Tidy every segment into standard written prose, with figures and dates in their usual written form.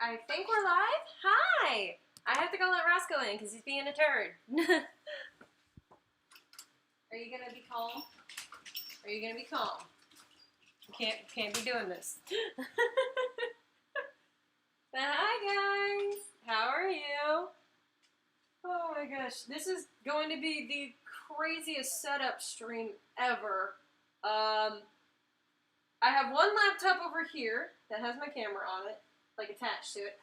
I think we're live. Hi! I have to go let Roscoe in because he's being a turd. Are you gonna be calm? Are you gonna be calm? You can't be doing this. Hi guys! How are you? Oh my gosh, this is going to be the craziest setup stream ever. I have one laptop over here that has my camera on it, like attached to it.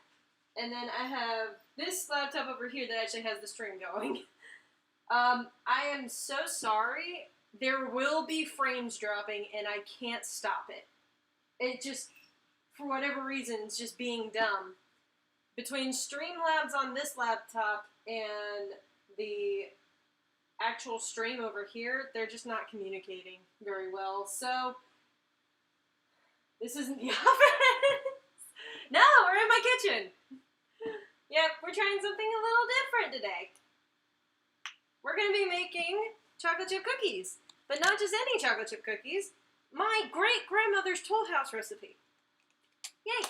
And then I have this laptop over here that actually has the stream going. I am so sorry. There will be frames dropping and I can't stop it. It just, for whatever reason, it's just being dumb. Between Streamlabs on this laptop and the actual stream over here, they're just not communicating very well. So, this isn't the office. No, we're in my kitchen. Yep, we're trying something a little different today. We're going to be making chocolate chip cookies. But not just any chocolate chip cookies. My great-grandmother's Toll House recipe. Yay!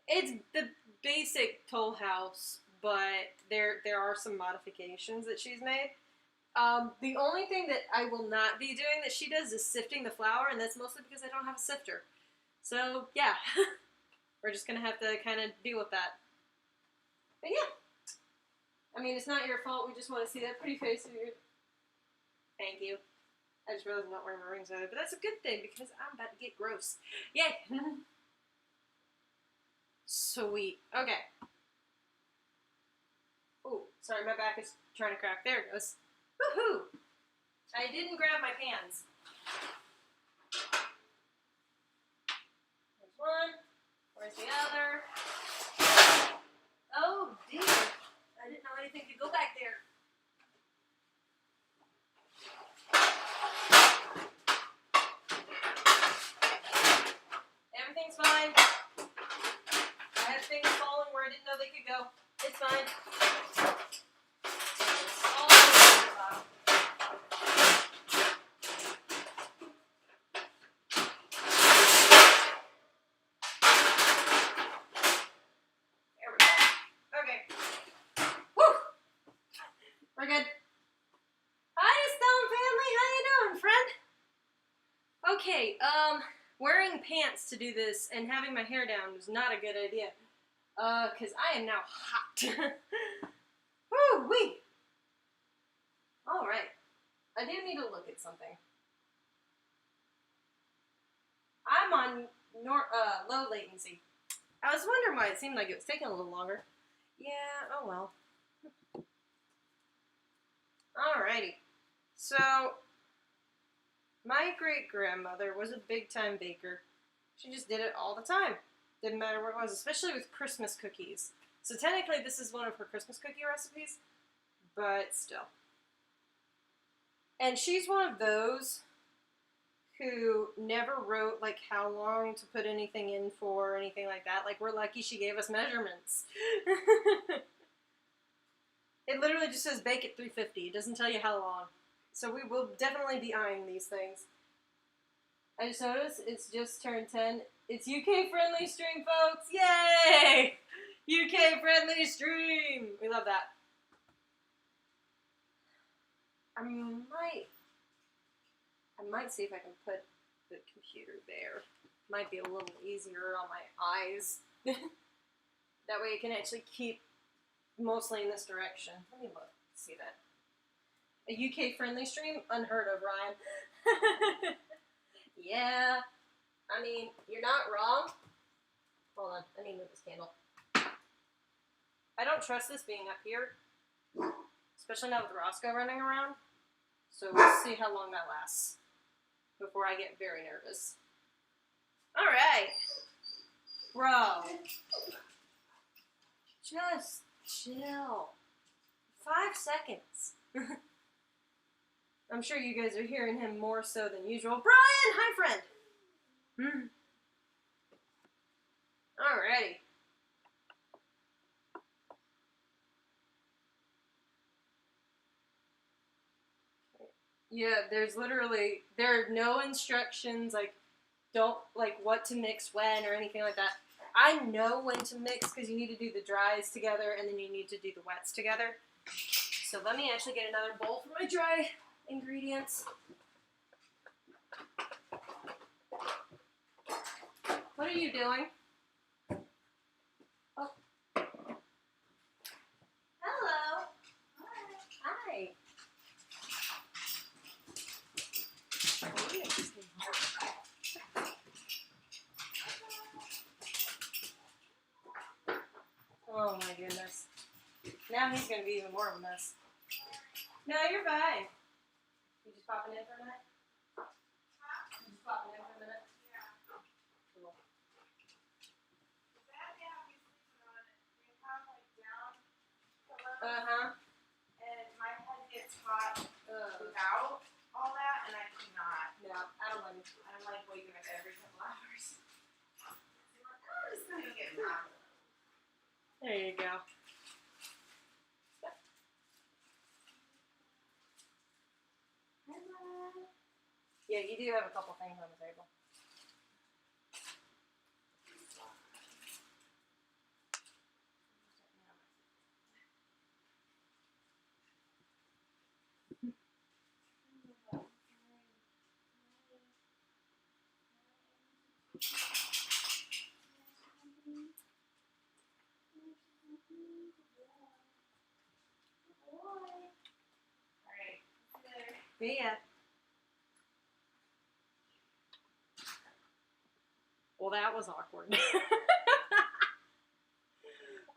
It's the basic Toll House, but there are some modifications that she's made. The only thing that I will not be doing that she does is sifting the flour, and that's mostly because I don't have a sifter. So, yeah. We're just going to have to kind of deal with that. But yeah. I mean, it's not your fault. We just want to see that pretty face of yours. Thank you. I just realized I'm not wearing my rings either, but that's a good thing because I'm about to get gross. Yay! Sweet. Okay. Oh, sorry, my back is trying to crack. There it goes. Woohoo! I didn't grab my pans. There's one. Where's the other? Oh dear. I didn't know anything could go back there. Everything's fine. I had things falling where I didn't know they could go. It's fine. It's all over the bottom. There we go. Okay. Woo! We're good. Hi, Stone family. How you doing, friend? Okay, wearing pants to do this and having my hair down was not a good idea. Because I am now hot. Woo-wee! Alright. I do need to look at something. I'm on low latency. I was wondering why it seemed like it was taking a little longer. Yeah, oh well. Alrighty. So, my great-grandmother was a big-time baker. She just did it all the time. Didn't matter what it was, especially with Christmas cookies. So technically this is one of her Christmas cookie recipes, but still. And she's one of those who never wrote like how long to put anything in for or anything like that. Like, we're lucky she gave us measurements. It literally just says bake at 350. It doesn't tell you how long. So we will definitely be eyeing these things. I just noticed it's just turned 10. It's UK friendly stream, folks. Yay! UK friendly stream. We love that. I might see if I can put the computer there. Might be a little easier on my eyes. That way it can actually keep mostly in this direction. Let me look. See that. A UK friendly stream? Unheard of, Ryan. Yeah. I mean, you're not wrong. Hold on, I need to move this candle. I don't trust this being up here. Especially now with Roscoe running around. So we'll see how long that lasts before I get very nervous. Alright. Bro. Just chill. 5 seconds. I'm sure you guys are hearing him more so than usual. Brian! Hi, friend! Alrighty. Yeah, there are no instructions, like, don't, like, what to mix when or anything like that. I know when to mix because you need to do the dries together and then you need to do the wets together. So let me actually get another bowl for my dry ingredients. What are you doing? Oh. Hello. Hi. Oh my goodness. Now he's going to be even more of a mess. No, you're fine. You just popping in for a minute? You just popping in for a minute? Yeah. Cool. Uh-huh. And my head gets hot without all that, and I cannot. No, I don't like it. I'm like waking up every couple hours. I'm just gonna get mad. There you go. Yeah, you do have a couple things on the table. Alright. Yeah. Well, that was awkward.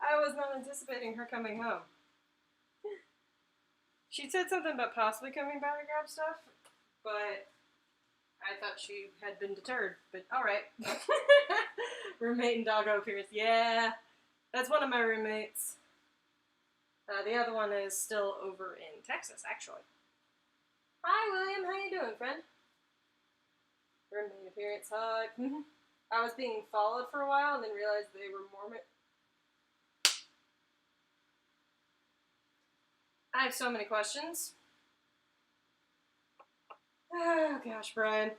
I was not anticipating her coming home. She said something about possibly coming by to grab stuff, but I thought she had been deterred. But alright. Roommate and doggo appearance. Yeah, that's one of my roommates. The other one is still over in Texas, actually. Hi, William. How you doing, friend? Roommate appearance. Hi. I was being followed for a while and then realized they were Mormon. I have so many questions. Oh gosh, Brian.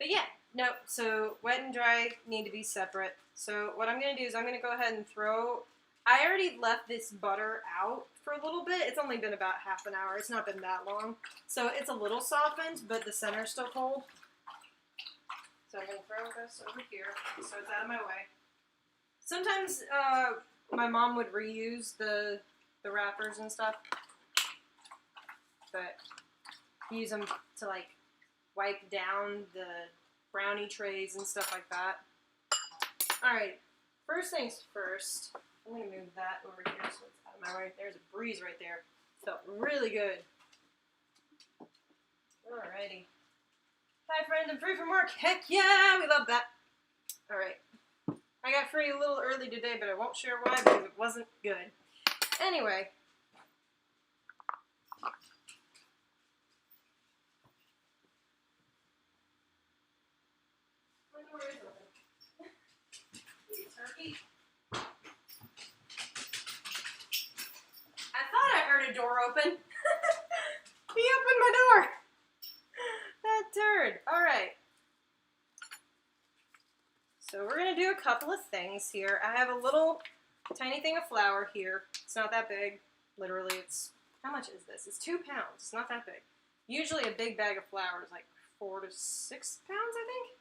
But yeah, no, so wet and dry need to be separate. So what I'm going to do is I'm going to go ahead and throw... I already left this butter out for a little bit. It's only been about half an hour. It's not been that long. So it's a little softened, but the center's still cold. So I'm going to throw this over here so it's out of my way. Sometimes my mom would reuse the wrappers and stuff. But use them to like wipe down the brownie trays and stuff like that. Alright, first things first. I'm going to move that over here so it's out of my way. There's a breeze right there. Felt really good. Alrighty. Hi friend, I'm free from work. Heck yeah, we love that. Alright. I got free a little early today, but I won't share why because it wasn't good. Anyway. Turkey. I thought I heard a door open. He opened my door. That turd. Alright. So we're going to do a couple of things here. I have a little tiny thing of flour here. It's not that big. Literally, it's... How much is this? It's 2 pounds. It's not that big. Usually a big bag of flour is like 4 to 6 pounds, I think.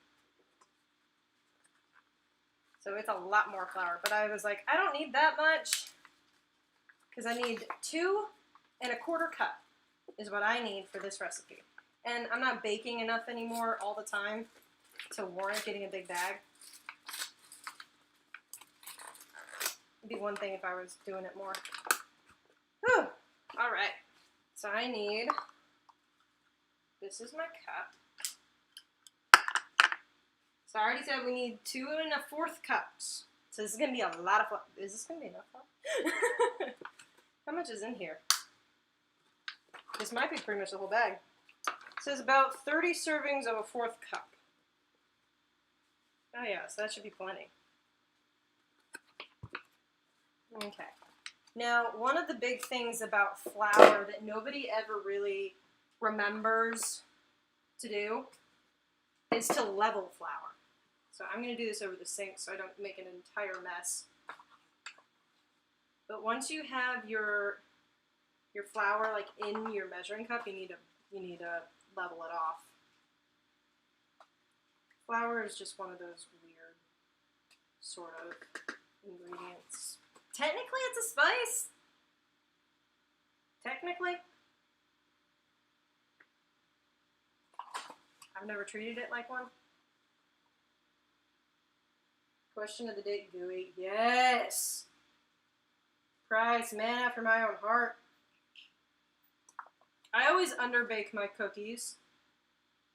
So it's a lot more flour. But I was like, I don't need that much. Because I need 2 1/4 cup is what I need for this recipe. And I'm not baking enough anymore all the time to warrant getting a big bag. It'd be one thing if I was doing it more. Whew. Alright. So I need... This is my cup. So I already said we need 2 1/4 cups. So this is going to be a lot of flour. Is this going to be enough flour? How much is in here? This might be pretty much the whole bag. It says about 30 servings of a 1/4 cup. Oh yeah, so that should be plenty. Okay. Now, one of the big things about flour that nobody ever really remembers to do is to level flour. So I'm going to do this over the sink so I don't make an entire mess. But once you have your flour like in your measuring cup, you need to level it off. Flour is just one of those weird sort of ingredients. Technically, it's a spice. Technically. I've never treated it like one. Question of the day, Gooey. Yes! Christ, man after my own heart. I always underbake my cookies.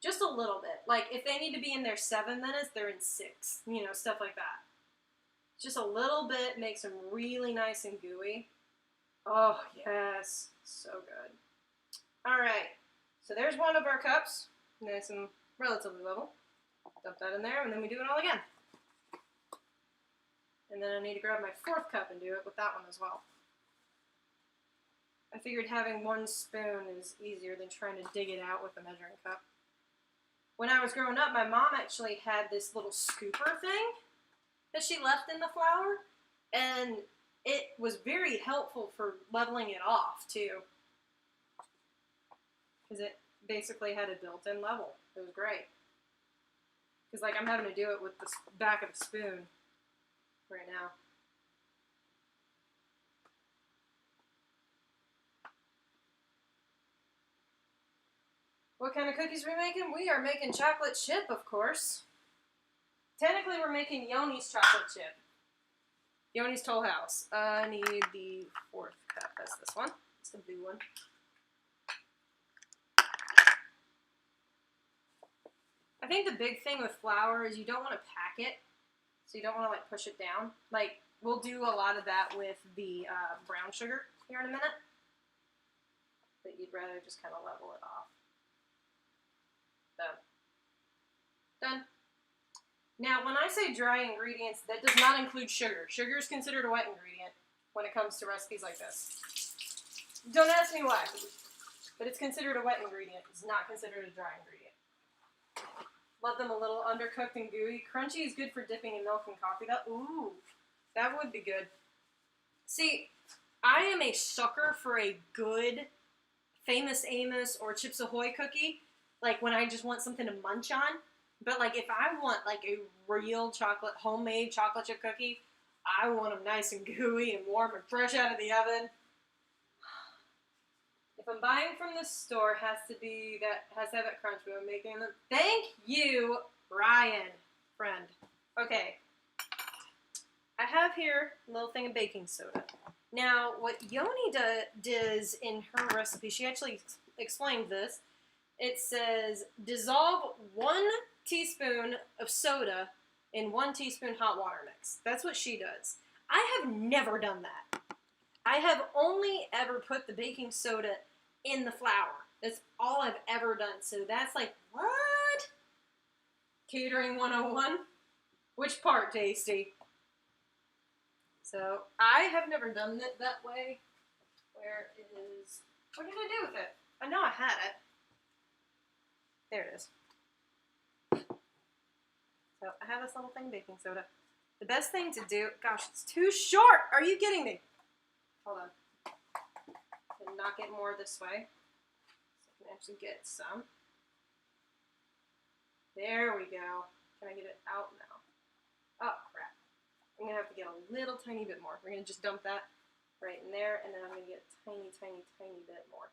Just a little bit. Like, if they need to be in there 7 minutes, they're in 6. You know, stuff like that. Just a little bit makes them really nice and gooey. Oh, yes. So good. Alright. So there's one of our cups. Nice and relatively level. Dump that in there, and then we do it all again. And then I need to grab my 4th cup and do it with that one as well. I figured having 1 spoon is easier than trying to dig it out with a measuring cup. When I was growing up, my mom actually had this little scooper thing that she left in the flour, and it was very helpful for leveling it off, too. Because it basically had a built-in level. It was great. Because, like, I'm having to do it with the back of the spoon right now. What kind of cookies are we making? We are making chocolate chip, of course. Technically, we're making Yoni's chocolate chip. Yoni's Toll House. I need the 4th cup. That's this one. It's the blue one. I think the big thing with flour is you don't want to pack it. So you don't want to, like, push it down. Like, we'll do a lot of that with the brown sugar here in a minute. But you'd rather just kind of level it off. So, done. Now, when I say dry ingredients, that does not include sugar. Sugar is considered a wet ingredient when it comes to recipes like this. Don't ask me why, but it's considered a wet ingredient. It's not considered a dry ingredient. Love them a little undercooked and gooey. Crunchy is good for dipping in milk and coffee. That would be good. See, I am a sucker for a good Famous Amos or Chips Ahoy cookie. Like when I just want something to munch on. But like if I want like a real homemade chocolate chip cookie, I want them nice and gooey and warm and fresh out of the oven. If I'm buying from the store, has to have that crunch. But I'm making them. Thank you, Ryan, friend. Okay, I have here a little thing of baking soda. Now, what Yoni does in her recipe, she actually explained this. It says dissolve 1 teaspoon of soda in 1 teaspoon hot water mix. That's what she does. I have never done that. I have only ever put the baking soda in the flour. That's all I've ever done. So that's like, what? Catering 101? Which part, Tasty? So I have never done it that way. Where is... What did I do with it? I know I had it. There it is. So I have this little thing of baking soda. The best thing to do... Gosh, it's too short! Are you kidding me? Hold on. And knock it more this way. So I can actually get some. There we go. Can I get it out now? Oh, crap. I'm going to have to get a little tiny bit more. We're going to just dump that right in there, and then I'm going to get a tiny, tiny, tiny bit more.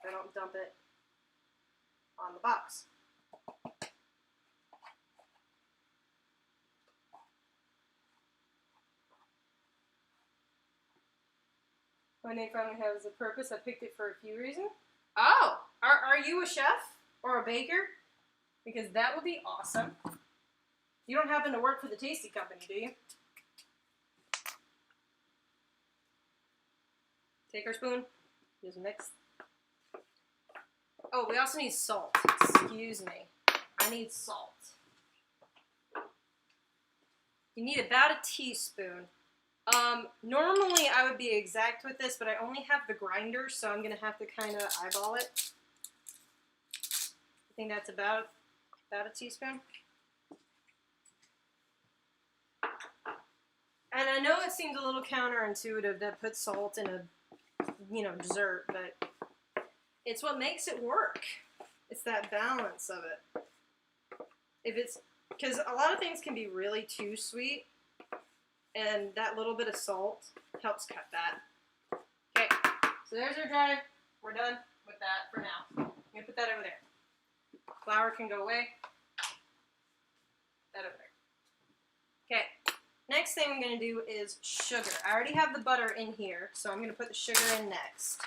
I don't dump it on the box. My name finally has a purpose. I picked it for a few reasons. Oh! Are you a chef? Or a baker? Because that would be awesome. You don't happen to work for the Tasty Company, do you? Take our spoon. Just mix. Oh, we also need salt. Excuse me. I need salt. You need about a teaspoon. Normally I would be exact with this, but I only have the grinder, so I'm going to have to kind of eyeball it. I think that's about a teaspoon. I know it seems a little counterintuitive to put salt in a, you know, dessert, but it's what makes it work. It's that balance of it. If it's, because a lot of things can be really too sweet, and that little bit of salt helps cut that. Okay, so there's our dry. We're done with that for now. I'm gonna put that over there. Flour can go away. That over there. Okay, next thing I'm gonna do is sugar. I already have the butter in here, so I'm gonna put the sugar in next.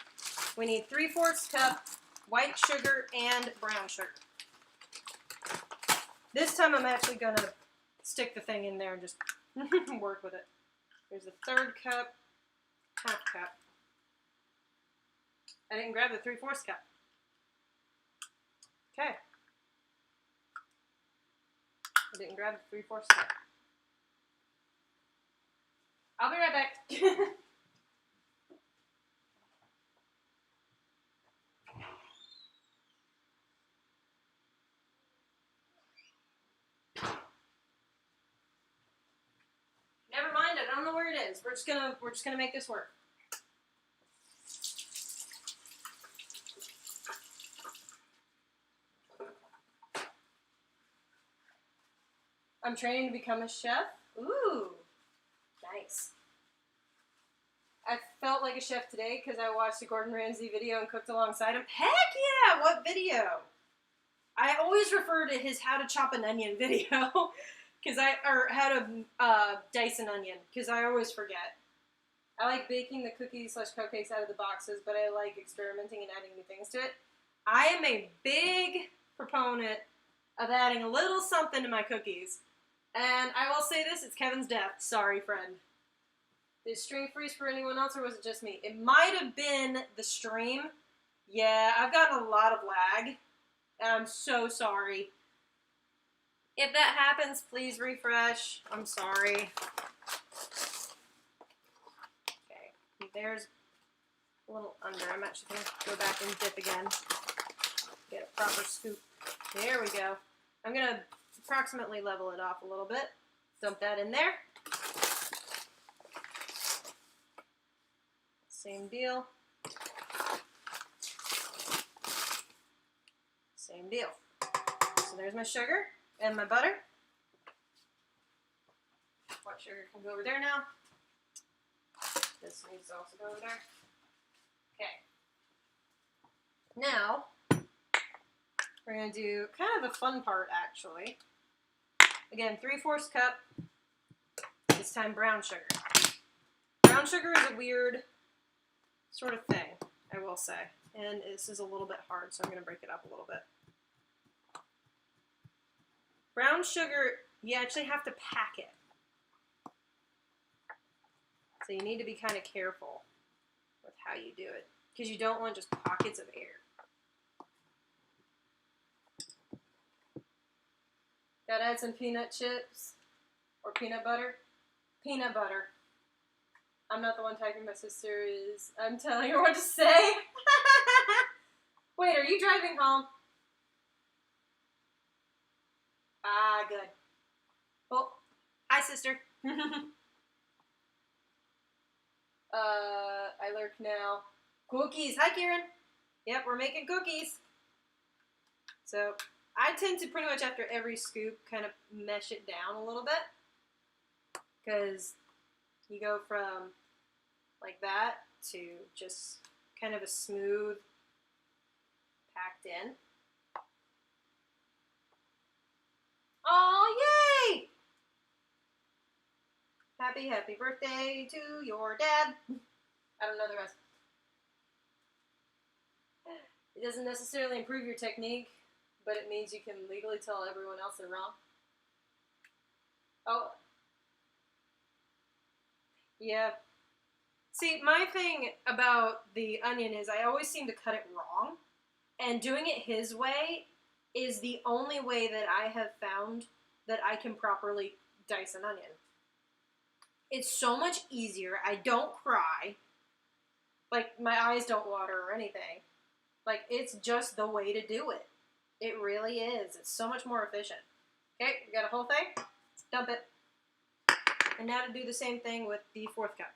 We need 3/4 cup white sugar and brown sugar. This time I'm actually gonna stick the thing in there and just work with it. There's a 1/3 cup, 1/2 cup. I didn't grab the 3/4 cup. Okay. I didn't grab the 3/4 cup. I'll be right back. Never mind, I don't know where it is. We're just gonna make this work. I'm training to become a chef. Ooh, nice. I felt like a chef today because I watched a Gordon Ramsay video and cooked alongside him. Heck yeah! What video? I always refer to his how to chop an onion video, or how to dice an onion, because I always forget. I like baking the cookies/cupcakes out of the boxes, but I like experimenting and adding new things to it. I am a big proponent of adding a little something to my cookies. And I will say this, it's Kevin's death. Sorry, friend. Did stream freeze for anyone else, or was it just me? It might have been the stream. Yeah, I've gotten a lot of lag, and I'm so sorry. If that happens, please refresh. I'm sorry. Okay, there's a little under. I'm actually going to go back and dip again. Get a proper scoop. There we go. I'm going to approximately level it off a little bit. Dump that in there. Same deal. Same deal. So there's my sugar and my butter. White sugar can go over there now. This needs to also go over there. Okay. Now, we're going to do kind of the fun part, actually. Again, 3/4 cup. This time brown sugar. Brown sugar is a weird sort of thing, I will say. And this is a little bit hard, so I'm going to break it up a little bit. Brown sugar, you actually have to pack it. So you need to be kind of careful with how you do it, because you don't want just pockets of air. Gotta add some peanut chips or peanut butter. Peanut butter. I'm not the one typing, my sister is. I'm telling her what to say. Wait, are you driving home? Ah, good. Oh, hi, sister. I lurk now. Cookies. Hi, Kieran. Yep, we're making cookies. So, I tend to pretty much after every scoop kind of mesh it down a little bit. Because you go from like that to just kind of a smooth, packed in. Oh, yay! Happy birthday to your dad. I don't know the rest. It doesn't necessarily improve your technique, but it means you can legally tell everyone else they're wrong. Oh. Yeah. See, my thing about the onion is I always seem to cut it wrong, and doing it his way is the only way that I have found that I can properly dice an onion. It's so much easier. I don't cry. Like, my eyes don't water or anything. Like, it's just the way to do it. It really is. It's so much more efficient. Okay, we got a whole thing. Dump it. And now to do the same thing with the 4th cup.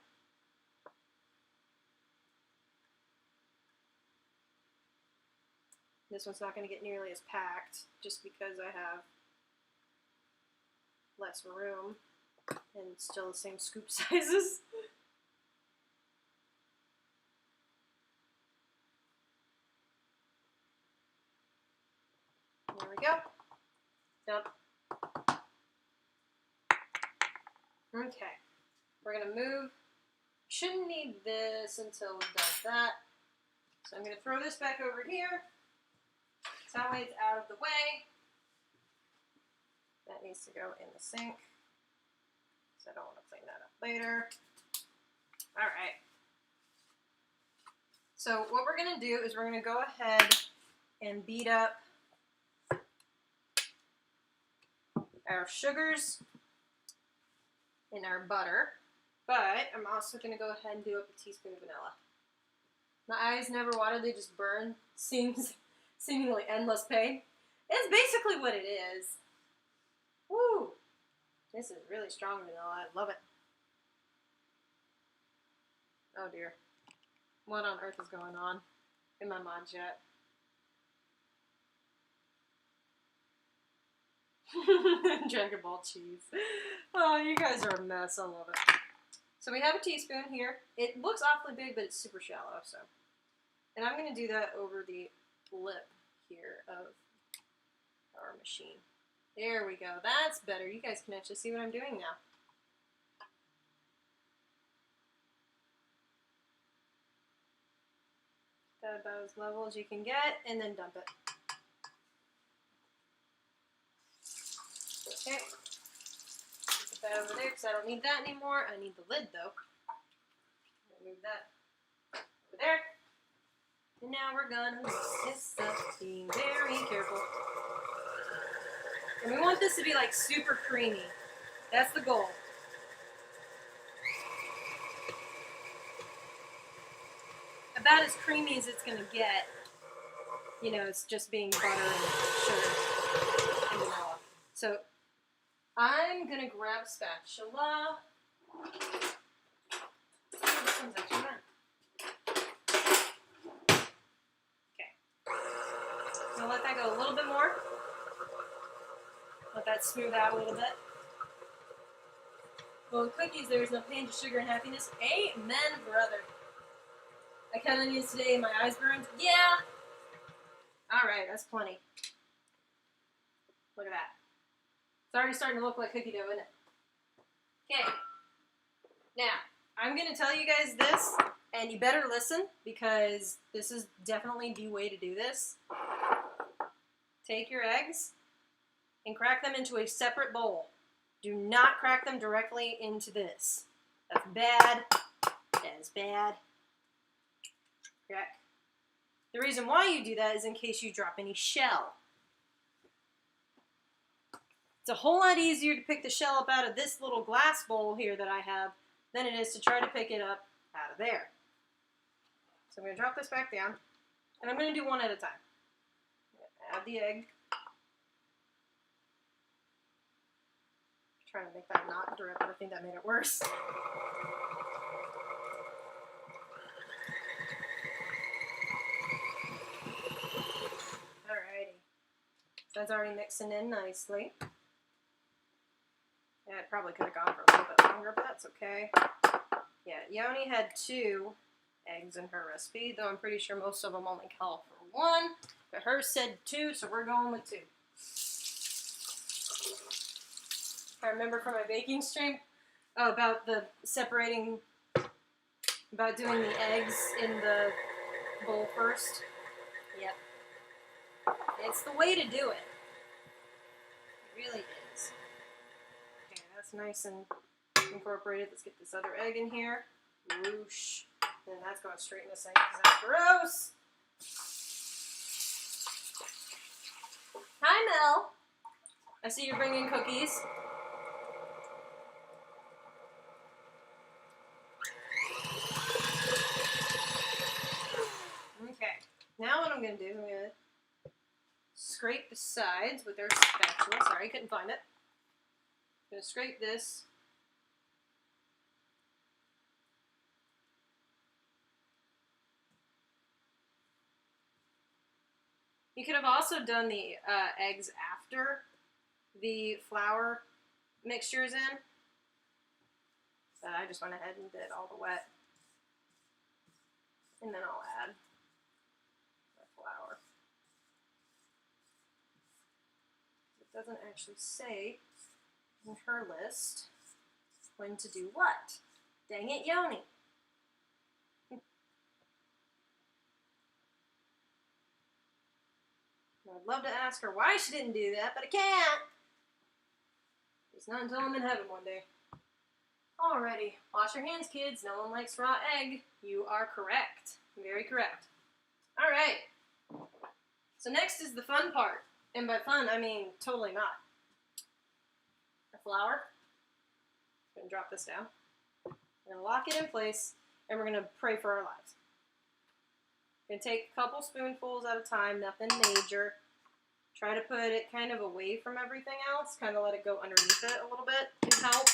This one's not going to get nearly as packed just because I have less room and still the same scoop sizes. There we go. Dump. Okay. We're going to move. Shouldn't need this until we've done that. So I'm going to throw this back over here. So that way it's out of the way. That needs to go in the sink. So I don't want to clean that up later. Alright. So what we're going to do is we're going to go ahead and beat up our sugars and our butter. But I'm also going to go ahead and do up a teaspoon of vanilla. My eyes never water, they just burn. Seems seemingly endless pain. It's basically what it is. Woo! This is really strong vanilla. I love it. Oh dear. What on earth is going on in my mod chat? Dragon Ball cheese. Oh, you guys are a mess. I love it. So we have a teaspoon here. It looks awfully big, but it's super shallow. So, and I'm going to do that over the lip here of our machine. There we go. That's better. You guys can actually see what I'm doing now. That about as level as you can get, and then dump it. Okay. Put that over there because I don't need that anymore. I need the lid though. Move that over there. And now we're gonna mix this up, being very careful. And we want this to be like super creamy. That's the goal. About as creamy as it's gonna get. You know, it's just being butter and sugar and vanilla. So I'm gonna grab a spatula. Oh, this one's actually done. Okay. I'm gonna let that go a little bit more. Let that smooth out a little bit. Well, with cookies, there is no pain, just sugar and happiness. Amen, brother. I cut onions today and my eyes burned. Yeah. All right, that's plenty. Look at that. It's already starting to look like cookie dough, isn't it? Okay. Now, I'm going to tell you guys this, and you better listen, because this is definitely the way to do this. Take your eggs and crack them into a separate bowl. Do not crack them directly into this. That's bad. That is bad. Crack. The reason why you do that is in case you drop any shell. It's a whole lot easier to pick the shell up out of this little glass bowl here that I have than it is to try to pick it up out of there. So I'm going to drop this back down, and I'm going to do one at a time. Add the egg. Trying to make that not drip, but I think that made it worse. Alrighty. So that's already mixing in nicely. Yeah, it probably could have gone for a little bit longer, but that's okay. Yeah, Yoni had 2 eggs in her recipe, though I'm pretty sure most of them only call for 1. But hers said 2, so we're going with 2. I remember from my baking stream about the separating, about doing the eggs in the bowl first. Yep. It's the way to do it. It really is. Okay, that's nice and incorporated. Let's get this other egg in here. Whoosh. And that's going straight in the sink because that's gross. Hi, Mel. I see you're bringing cookies. Okay, now what I'm going to do, I'm going to scrape the sides with our spatula. Sorry, couldn't find it. I'm going to scrape this You could have also done the eggs after the flour mixture is in. But I just went ahead and did all the wet. And then I'll add my flour. It doesn't actually say in her list when to do what. Dang it, Yoni. I'd love to ask her why she didn't do that, but I can't. It's not until I'm in heaven one day. Alrighty, wash your hands, kids. No one likes raw egg. You are correct. Very correct. Alright. So next is the fun part. And by fun, I mean totally not. Our flour. I'm going to drop this down. We're going to lock it in place, and we're going to pray for our lives. We're going to take a couple spoonfuls at a time, nothing major. Try to put it kind of away from everything else, kind of let it go underneath it a little bit to help.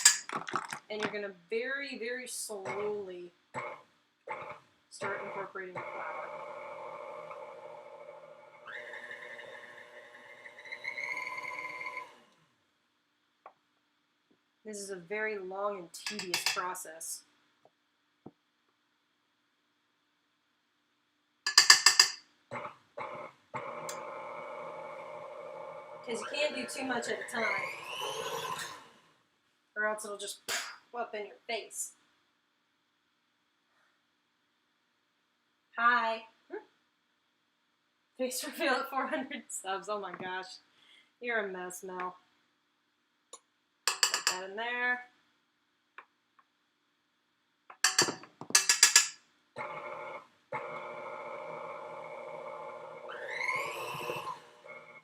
And you're going to very, very slowly start incorporating the flour. This is a very long and tedious process. Because you can't do too much at a time, or else it'll just up in your face. Hi. Face reveal at 400 subs. Oh my gosh. You're a mess, Mel. Put that in there.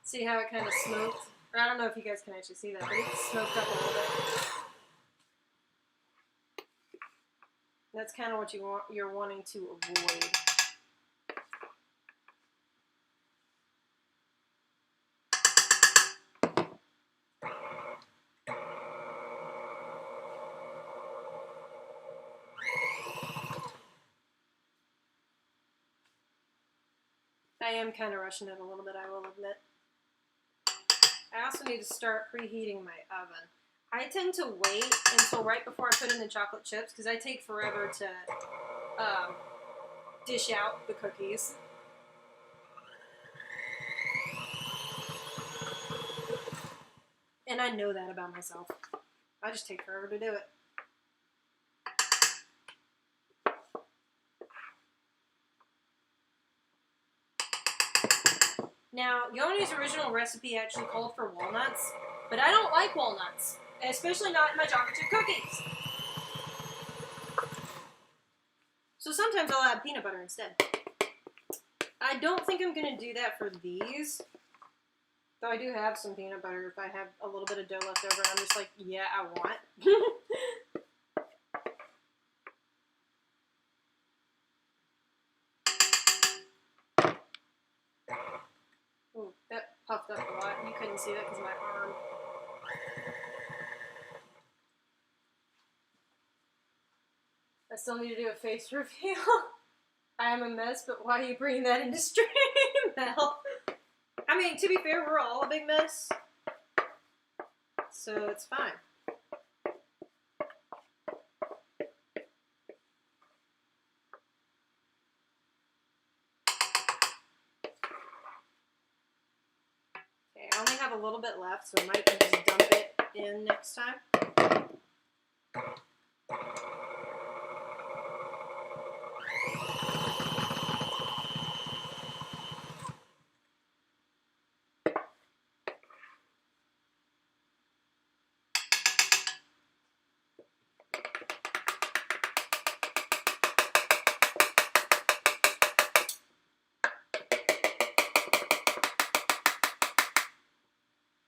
See how it kind of smoked? Or I don't know if you guys can actually see that, but it smoked up a little bit. That's kind of what you're wanting to avoid. I am kind of rushing it a little bit, I will admit. I also need to start preheating my oven. I tend to wait until right before I put in the chocolate chips because I take forever to dish out the cookies. And I know that about myself. I just take forever to do it. Now, Yoni's original recipe actually called for walnuts, but I don't like walnuts, especially not in my chocolate chip cookies. So sometimes I'll add peanut butter instead. I don't think I'm going to do that for these, though I do have some peanut butter if I have a little bit of dough left over and I'm just like, yeah, I want. Ooh, that puffed up a lot. You couldn't see that because of my arm. I still need to do a face reveal. I am a mess, but why are you bringing that into stream, Mel? I mean, to be fair, we're all a big mess. So it's fine. Okay, I only have a little bit left, so I might just dump it in next time.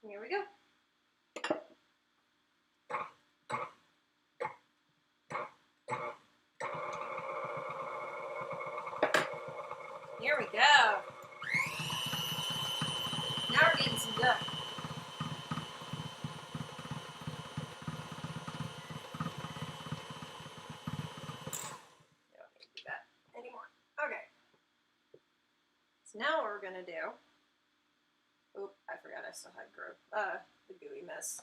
Here we go. Here we go. Now we're getting some done. Don't need to do that anymore. Okay. So now what we're going to do still had the gooey mess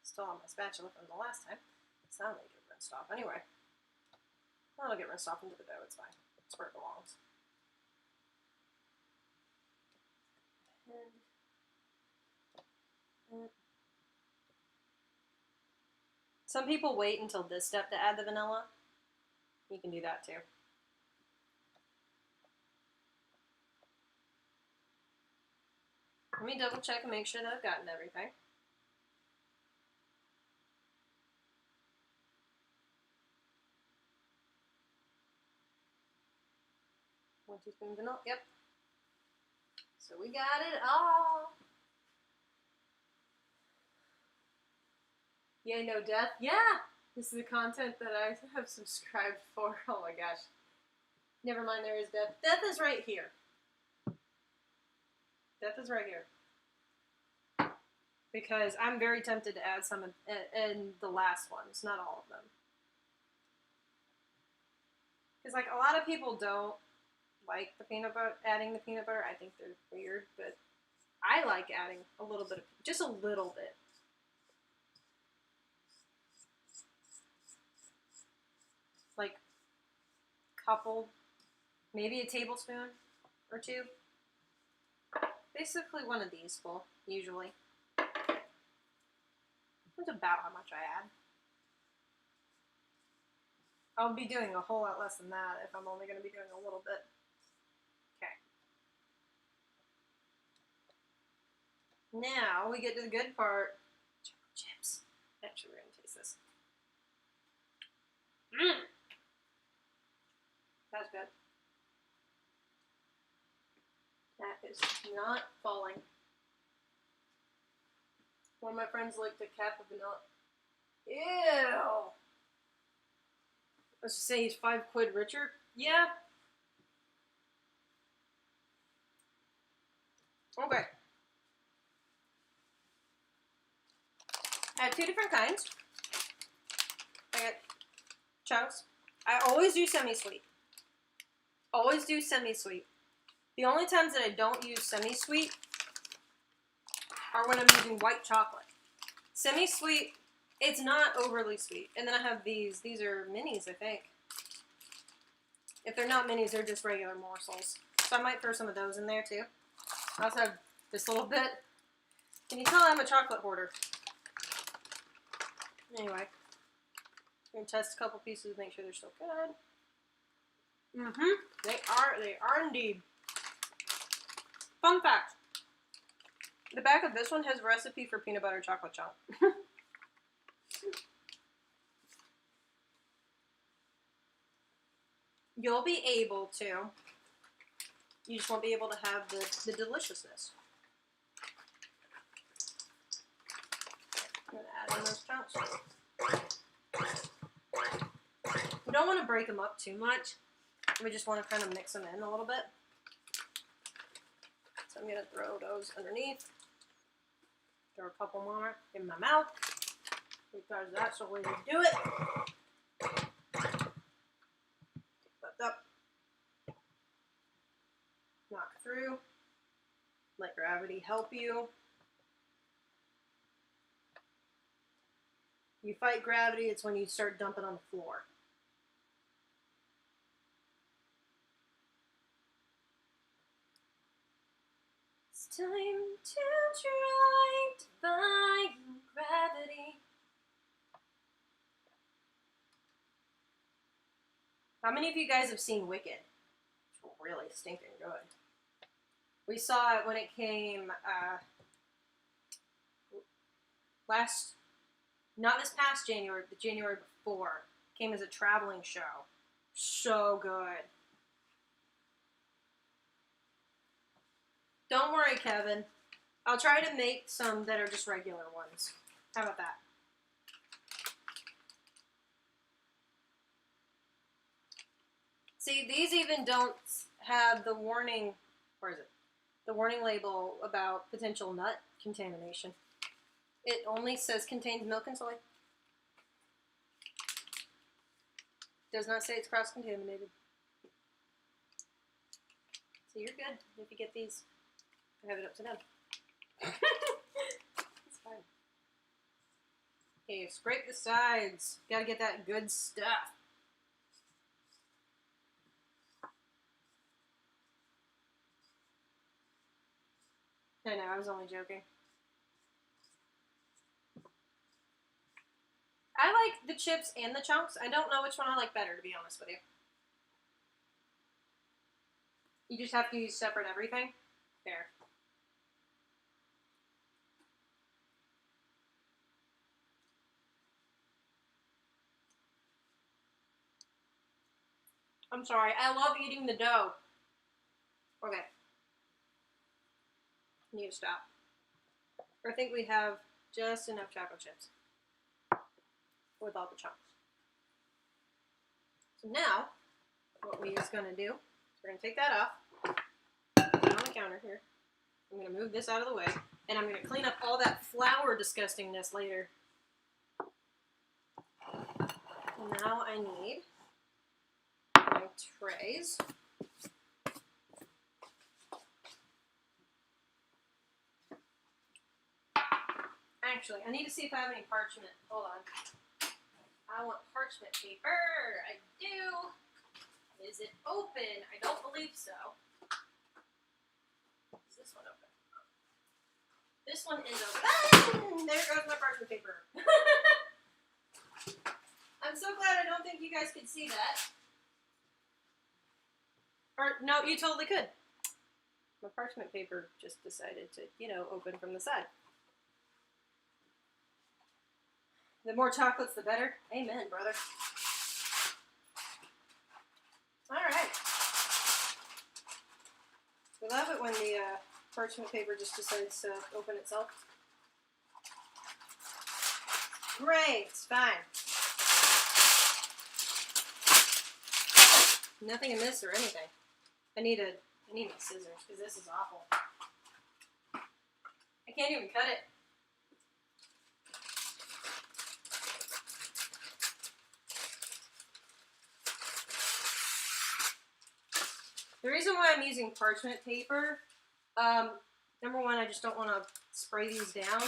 still on my spatula from the last time. So that'll get rinsed off. Anyway, that'll get rinsed off into the dough. It's fine. It's where it belongs. And some people wait until this step to add the vanilla. You can do that too. Let me double check and make sure that I've gotten everything. One teaspoon vanilla. Yep. So we got it all. Yay, no death. Yeah! This is the content that I have subscribed for. Oh my gosh. Never mind, there is death. Death is right here. Death is right here. Because I'm very tempted to add some in the last ones, not all of them. Because like a lot of people don't like the peanut butter, adding the peanut butter. I think they're weird, but I like adding a little bit of, just a little bit. Like couple, maybe a tablespoon or two. Basically one of these full, usually. That's about how much I add. I'll be doing a whole lot less than that if I'm only going to be doing a little bit. Okay. Now we get to the good part. Chocolate chips. Actually, we're going to taste this. Mmm. That's good. That is not falling. One of my friends licked a cap of vanilla. Ew! Let's just say he's 5 quid richer. Yeah. Okay. I have 2 different kinds. I got chunks. I always do semi-sweet. Always do semi-sweet. The only times that I don't use semi-sweet are when I'm using white chocolate. Semi-sweet, it's not overly sweet. And then I have these. These are minis, I think. If they're not minis, they're just regular morsels. So I might throw some of those in there too. I also have this little bit. Can you tell I'm a chocolate hoarder? Anyway, I'm going to test a couple pieces, make sure they're still good. Mm-hmm. They are indeed. Fun fact. The back of this one has a recipe for peanut butter chocolate chunk. You'll be able to. You just won't be able to have the deliciousness. I'm going to add in those chunks. We don't want to break them up too much. We just want to kind of mix them in a little bit. So I'm going to throw those underneath. Throw a couple more in my mouth. Because that's the way to do it. Lift up. Knock through. Let gravity help you. You fight gravity, it's when you start dumping on the floor. It's time to try to fight gravity. How many of you guys have seen Wicked? It's really stinking good. We saw it when it came not this past January, but the January before. It came as a traveling show. So good. Don't worry, Kevin. I'll try to make some that are just regular ones. How about that? See, these even don't have the warning, where is it? The warning label about potential nut contamination. It only says contains milk and soy. Does not say it's cross-contaminated. So you're good if you get these. I have it up to them. It's fine. Okay, scrape the sides. Gotta get that good stuff. I know, I was only joking. I like the chips and the chunks. I don't know which one I like better, to be honest with you. You just have to use separate everything? There. I'm sorry. I love eating the dough. Okay. I need to stop. I think we have just enough chocolate chips with all the chunks. So now, what we're just going to do is we're going to take that off, put it on the counter here. I'm going to move this out of the way, and I'm going to clean up all that flour disgustingness later. Now I need my trays. Actually, I need to see if I have any parchment. Hold on. I want parchment paper. I do. Is it open? I don't believe so. Is this one open? This one is open. There goes my parchment paper. I'm so glad I don't think you guys could see that. Or, no, you totally could. My parchment paper just decided to, you know, open from the side. The more chocolates, the better. Amen, brother. Alright. We love it when the parchment paper just decides to open itself. Great, fine. Nothing amiss or anything. I need my scissors because this is awful. I can't even cut it. The reason why I'm using parchment paper, number one, I just don't want to spray these down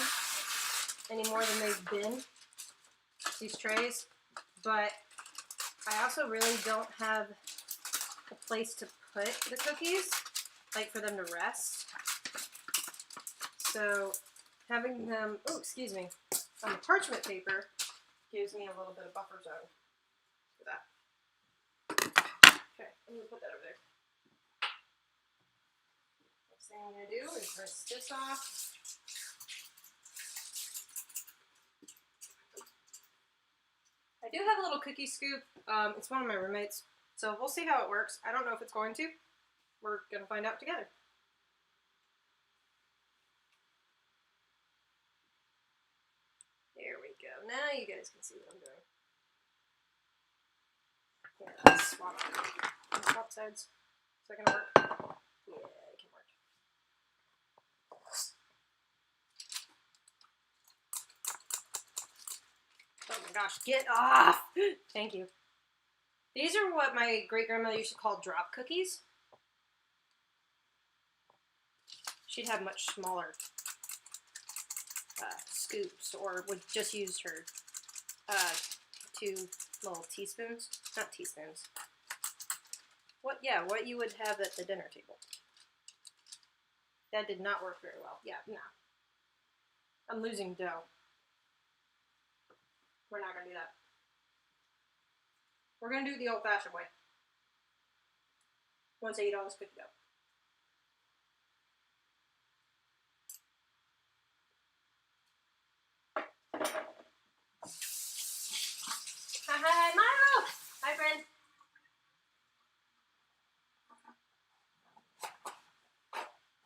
any more than they've been, these trays, but I also really don't have a place to put the cookies, like for them to rest. So having them, oh, excuse me, on the parchment paper gives me a little bit of buffer zone for that. Okay, I'm going to put that over there. Next thing I'm going to do is rinse this off. I do have a little cookie scoop. It's one of my roommates, so we'll see how it works. I don't know if it's going to. We're going to find out together. There we go. Now you guys can see what I'm doing. Yeah, let's swap sides. Is that going to work? Yeah, it can work. Oh my gosh, get off! Thank you. These are what my great-grandmother used to call drop cookies. She'd have much smaller scoops, or would just use her 2 little teaspoons. Not teaspoons. What you would have at the dinner table. That did not work very well. Yeah, no. I'm losing dough. We're not going to do that. We're going to do it the old-fashioned way. Once I eat all this cookie dough. Hi, Milo! Hi, friend.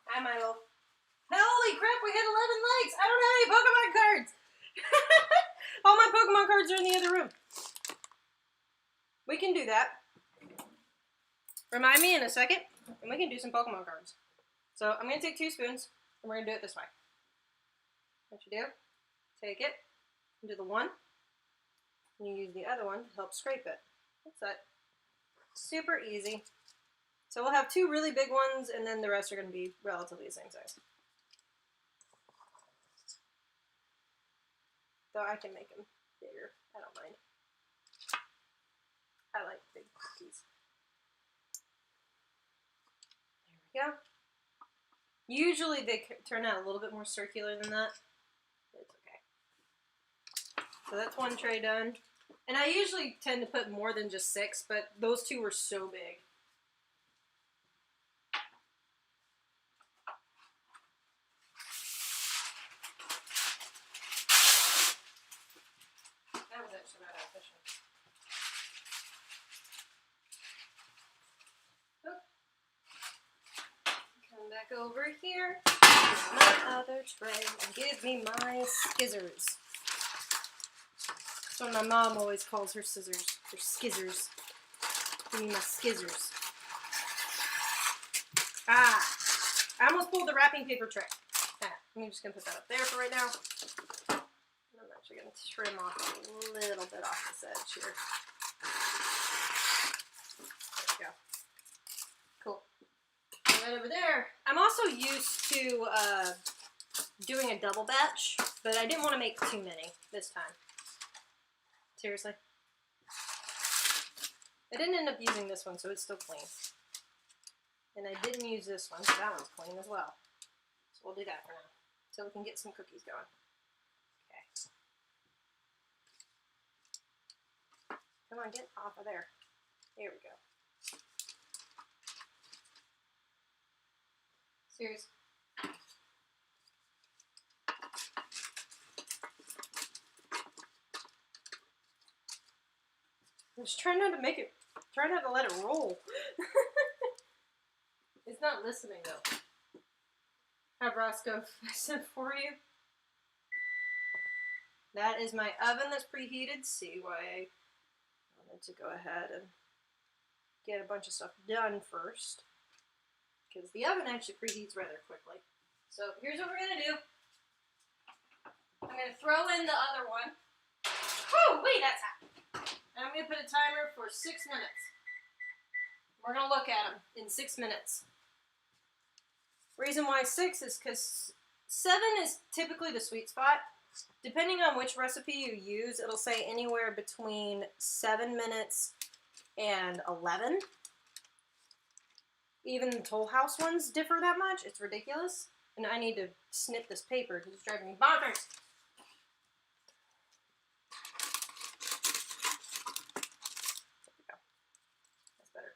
Hi, Milo. Holy crap, we hit 11 likes! I don't have any Pokemon cards! All my Pokemon cards are in the other room. We can do that. Remind me in a second, and we can do some Pokemon cards. So I'm going to take 2 spoons, and we're going to do it this way. What you do, take it, and do the one, and you use the other one to help scrape it. That's it. Super easy. So we'll have 2 really big ones, and then the rest are going to be relatively the same size. Though I can make them bigger. I don't mind. I like big cookies. There we go. Usually they turn out a little bit more circular than that. But it's okay. So that's one tray done. And I usually tend to put more than just 6, but those 2 were so big. That was actually not efficient. Oh. Come back over here. My other tray and give me my skizzers. That's what my mom always calls her scissors. Her skizzers. Give me my skizzers. Ah! I almost pulled the wrapping paper tray. I'm just going to put that up there for right now. I'm actually going to trim off a little bit off this edge here. There we go. Cool. Right over there. I'm also used to doing a double batch, but I didn't want to make too many this time. Seriously. I didn't end up using this one, so it's still clean. And I didn't use this one, so that one's clean as well. So we'll do that for now, until we can get some cookies going. Okay. Come on, get off of there. There we go. Seriously. I'm just trying not to make it, try not to let it roll. It's not listening though. Have Roscoe fix it for you. That is my oven that's preheated. See why I wanted to go ahead and get a bunch of stuff done first. Because the oven actually preheats rather quickly. So here's what we're going to do. I'm going to throw in the other one. Whew, wait, that's hot. And I'm going to put a timer for 6 minutes. We're going to look at them in 6 minutes. Reason why 6 is because 7 is typically the sweet spot. Depending on which recipe you use, it'll say anywhere between 7 minutes and 11. Even the Toll House ones differ that much. It's ridiculous. And I need to snip this paper because it's driving me bonkers. There we go. That's better.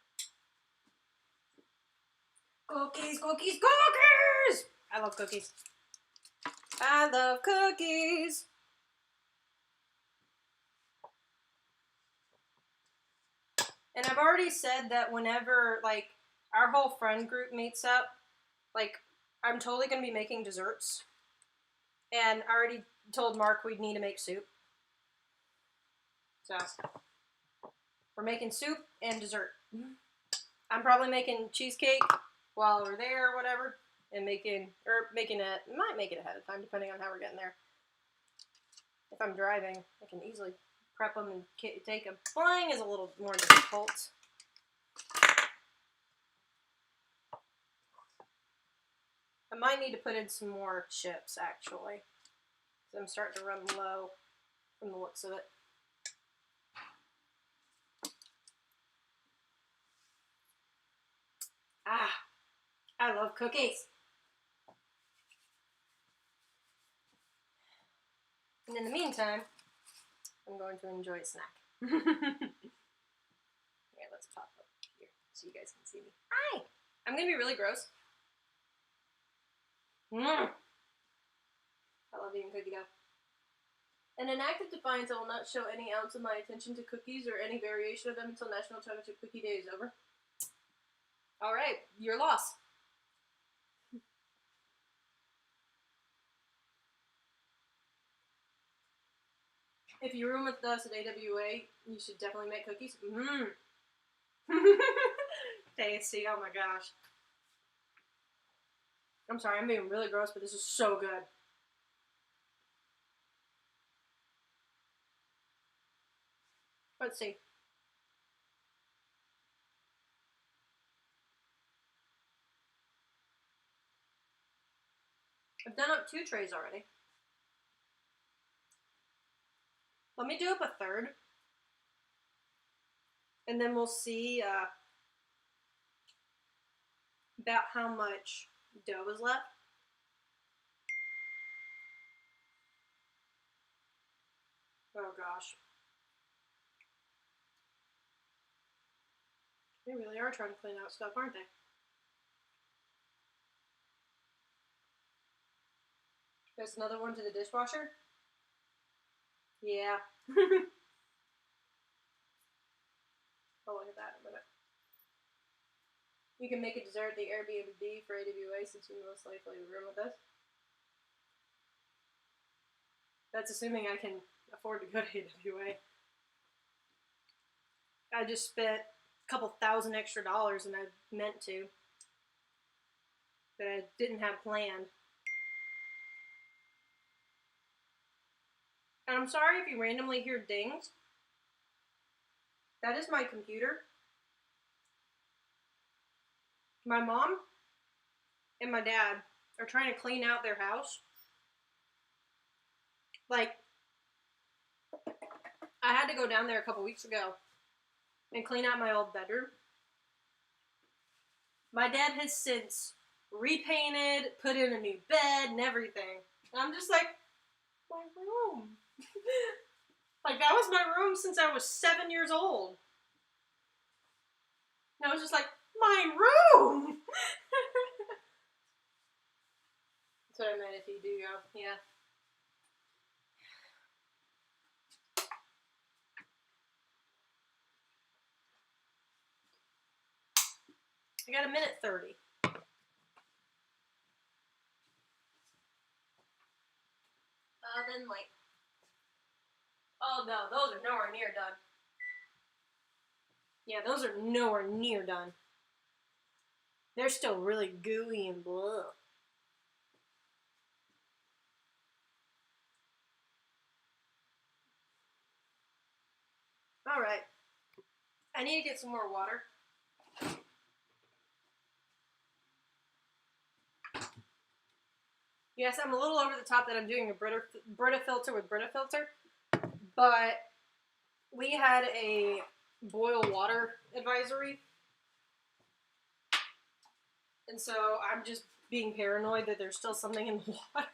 Cookies, cookies, cookies! I love cookies. I love cookies. And I've already said that whenever, like, our whole friend group meets up, like, I'm totally going to be making desserts. And I already told Mark we'd need to make soup. So, we're making soup and dessert. I'm probably making cheesecake while we're there or whatever. And might make it ahead of time, depending on how we're getting there. If I'm driving, I can easily prep them and take them. Flying is a little more difficult. I might need to put in some more chips, actually. Because I'm starting to run low from the looks of it. Ah, I love cookies. And in the meantime, I'm going to enjoy a snack. Here, let's pop up here so you guys can see me. Hi! I'm going to be really gross. I love eating cookie dough. In an act of defiance, I will not show any ounce of my attention to cookies or any variation of them until National Chocolate Chip Cookie Day is over. Alright, your loss. If you room with us at AWA, you should definitely make cookies. Tasty, oh my gosh. I'm sorry, I'm being really gross, but this is so good. Let's see. I've done up 2 trays already. Let me do up a third. And then we'll see about how much dough is left. Oh gosh. They really are trying to clean out stuff, aren't they? There's another one to the dishwasher. Yeah. I'll look at that in a minute. You can make a dessert at the Airbnb for AWA since you most likely room with us. That's assuming I can afford to go to AWA. I just spent a couple $1,000 extra and I meant to. That I didn't have planned. And I'm sorry if you randomly hear dings. That is my computer. My mom and my dad are trying to clean out their house. Like, I had to go down there a couple weeks ago and clean out my old bedroom. My dad has since repainted, put in a new bed and everything. And I'm just like, my room. Like, that was my room since I was 7 years old. And I was just like, my room! That's what I meant if you do go, yeah. I got 1:30. Oven, like, oh no, those are nowhere near done. Yeah, those are nowhere near done. They're still really gooey and blah. Alright. I need to get some more water. Yes, I'm a little over the top that I'm doing a Brita filter with Brita filter, but we had a boil water advisory, and so I'm just being paranoid that there's still something in the water.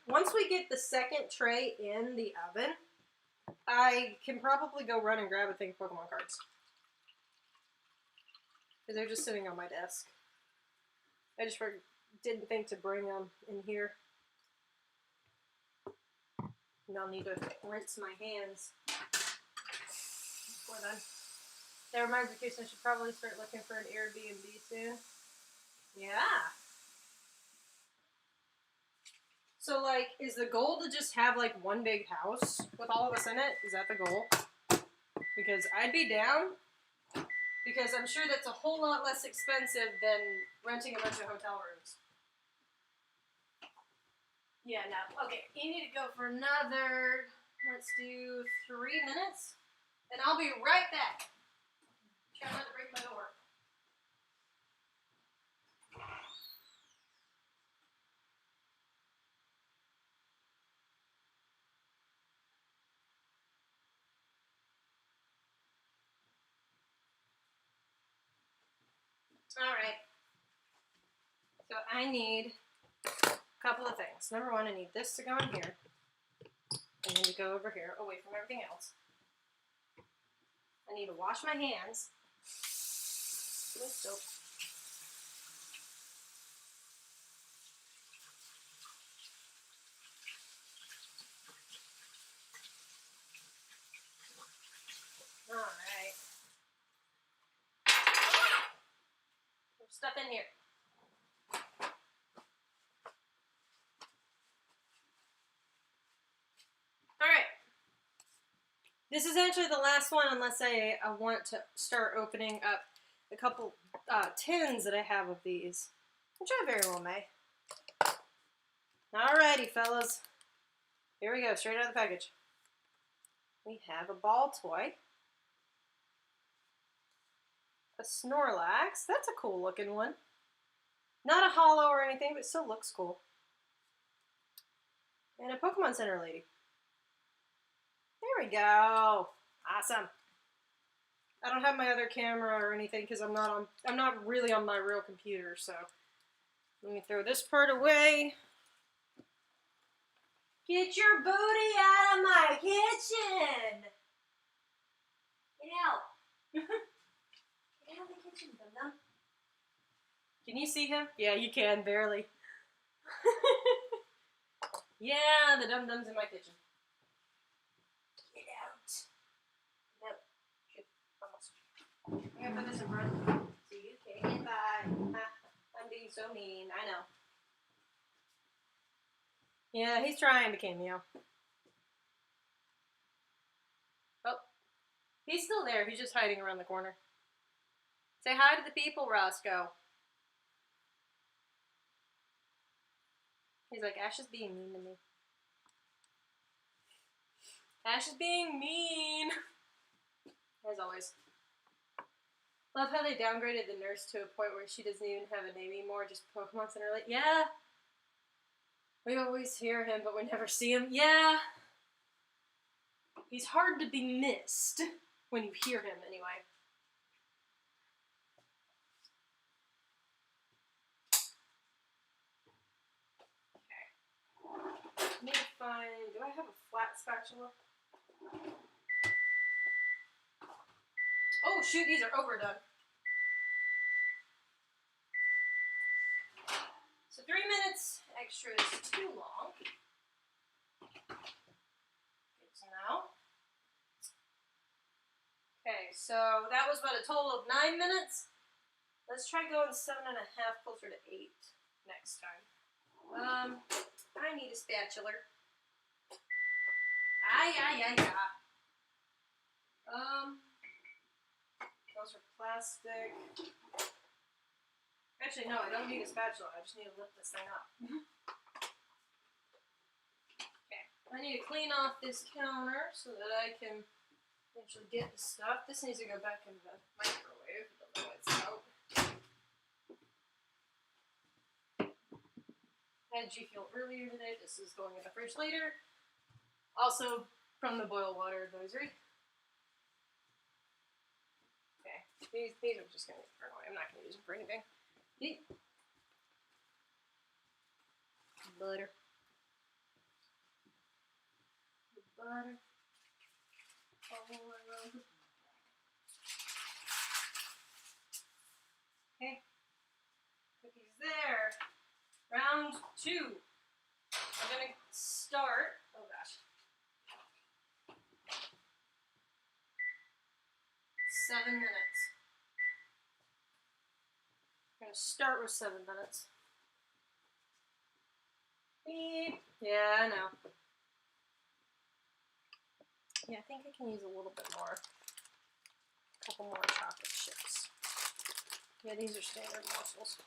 Once we get the second tray in the oven, I can probably go run and grab a thing of Pokemon cards. Because they're just sitting on my desk. I just didn't think to bring them in here. And I'll need to rinse my hands before then. That reminds me, Kirsten, I should probably start looking for an Airbnb soon. Yeah. So, like, is the goal to just have, like, one big house with all of us in it? Is that the goal? Because I'd be down. Because I'm sure that's a whole lot less expensive than renting a bunch of hotel rooms. Yeah, no. Okay, you need to go for another, let's do 3 minutes. And I'll be right back. Try not to break my door. Alright. So I need a couple of things. Number one, I need this to go in here. And then to go over here, away from everything else. I need to wash my hands with soap. Alright. There's stuff in here. Alright. This is actually the last one unless I want to start opening up a couple tins that I have of these. Which I very well may. Alrighty, fellas. Here we go, straight out of the package. We have a ball toy. A Snorlax. That's a cool looking one. Not a hollow or anything, but it still looks cool. And a Pokemon Center lady. There we go. Awesome. I don't have my other camera or anything because I'm not really on my real computer, so let me throw this part away. Get your booty out of my kitchen! Get out. Get out of the kitchen, dum-dum. Can you see him? Yeah, you can, barely. Yeah, the dum-dum's in my kitchen. Get out. Get out. Shit, almost. I'm gonna put this in front so you can get by. I'm being so mean, I know. Yeah, he's trying to cameo. Oh, he's still there. He's just hiding around the corner. Say hi to the people, Roscoe. He's like, Ash is being mean to me. Ash is being mean. As always. Love how they downgraded the nurse to a point where she doesn't even have a name anymore, just Pokemon Center. Like, yeah. We always hear him, but we never see him. Yeah. He's hard to be missed when you hear him, anyway. Okay. Let me find... Do I have a flat spatula? Oh, shoot, these are overdone. So 3 minutes extra is too long. Good to know. Okay, so that was about a total of 9 minutes. Let's try going 7.5, closer to 8 next time. I need a spatula. Those are plastic. Actually, no, I don't need a spatula. I just need to lift this thing up. Okay, I need to clean off this counter so that I can actually get the stuff. This needs to go back in the microwave. I don't know why it's out. Had G Fuel earlier today. This is going in the fridge later. Also from the boil water advisory. Okay, these are just going to get thrown away. I'm not going to use them for anything. Butter. Butter. All around. Okay. Cookies there. Round 2. I'm going to start. Oh gosh. 7 minutes. I'm going to start with 7 minutes. Beep. Yeah, I know. Yeah, I think I can use a little bit more. A couple more chocolate chips. Yeah, these are standard morsels.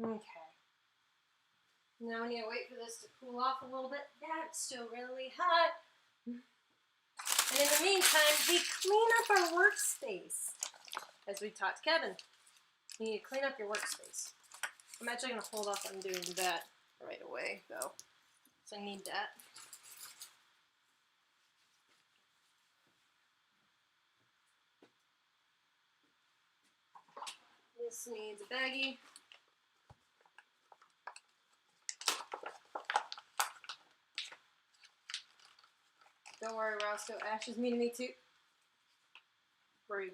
Okay. Now we need to wait for this to cool off a little bit. That's still really hot. And in the meantime, we clean up our workspace. As we taught Kevin. You need to clean up your workspace. I'm actually going to hold off on doing that right away, though. So I need that. This needs a baggie. Don't worry, Roscoe. Ash is mean to me too. Rude.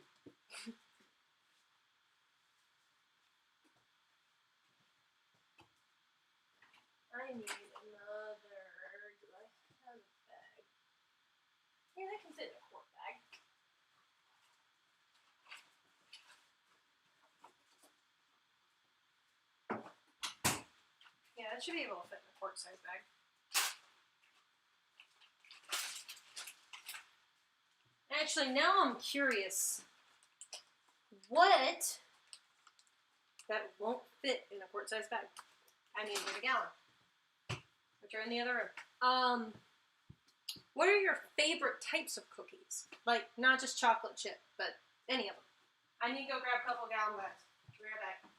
I need another. Do I have a bag? Yeah, that can fit in a quart bag. Yeah, that should be able to fit in a quart size bag. Actually, now I'm curious. What? That won't fit in a quart-sized bag. I need to get a gallon, which are in the other room. What are your favorite types of cookies? Like, not just chocolate chip, but any of them. I need to go grab a couple of gallon bags. Be right back.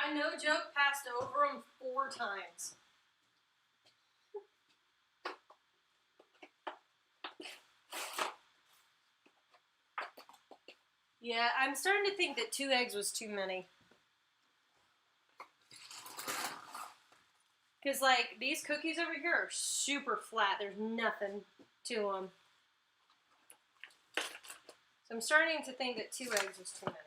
I no joke passed over them 4 times. Yeah, I'm starting to think that 2 eggs was too many. Because, like, these cookies over here are super flat. There's nothing to them. So I'm starting to think that 2 eggs was too many.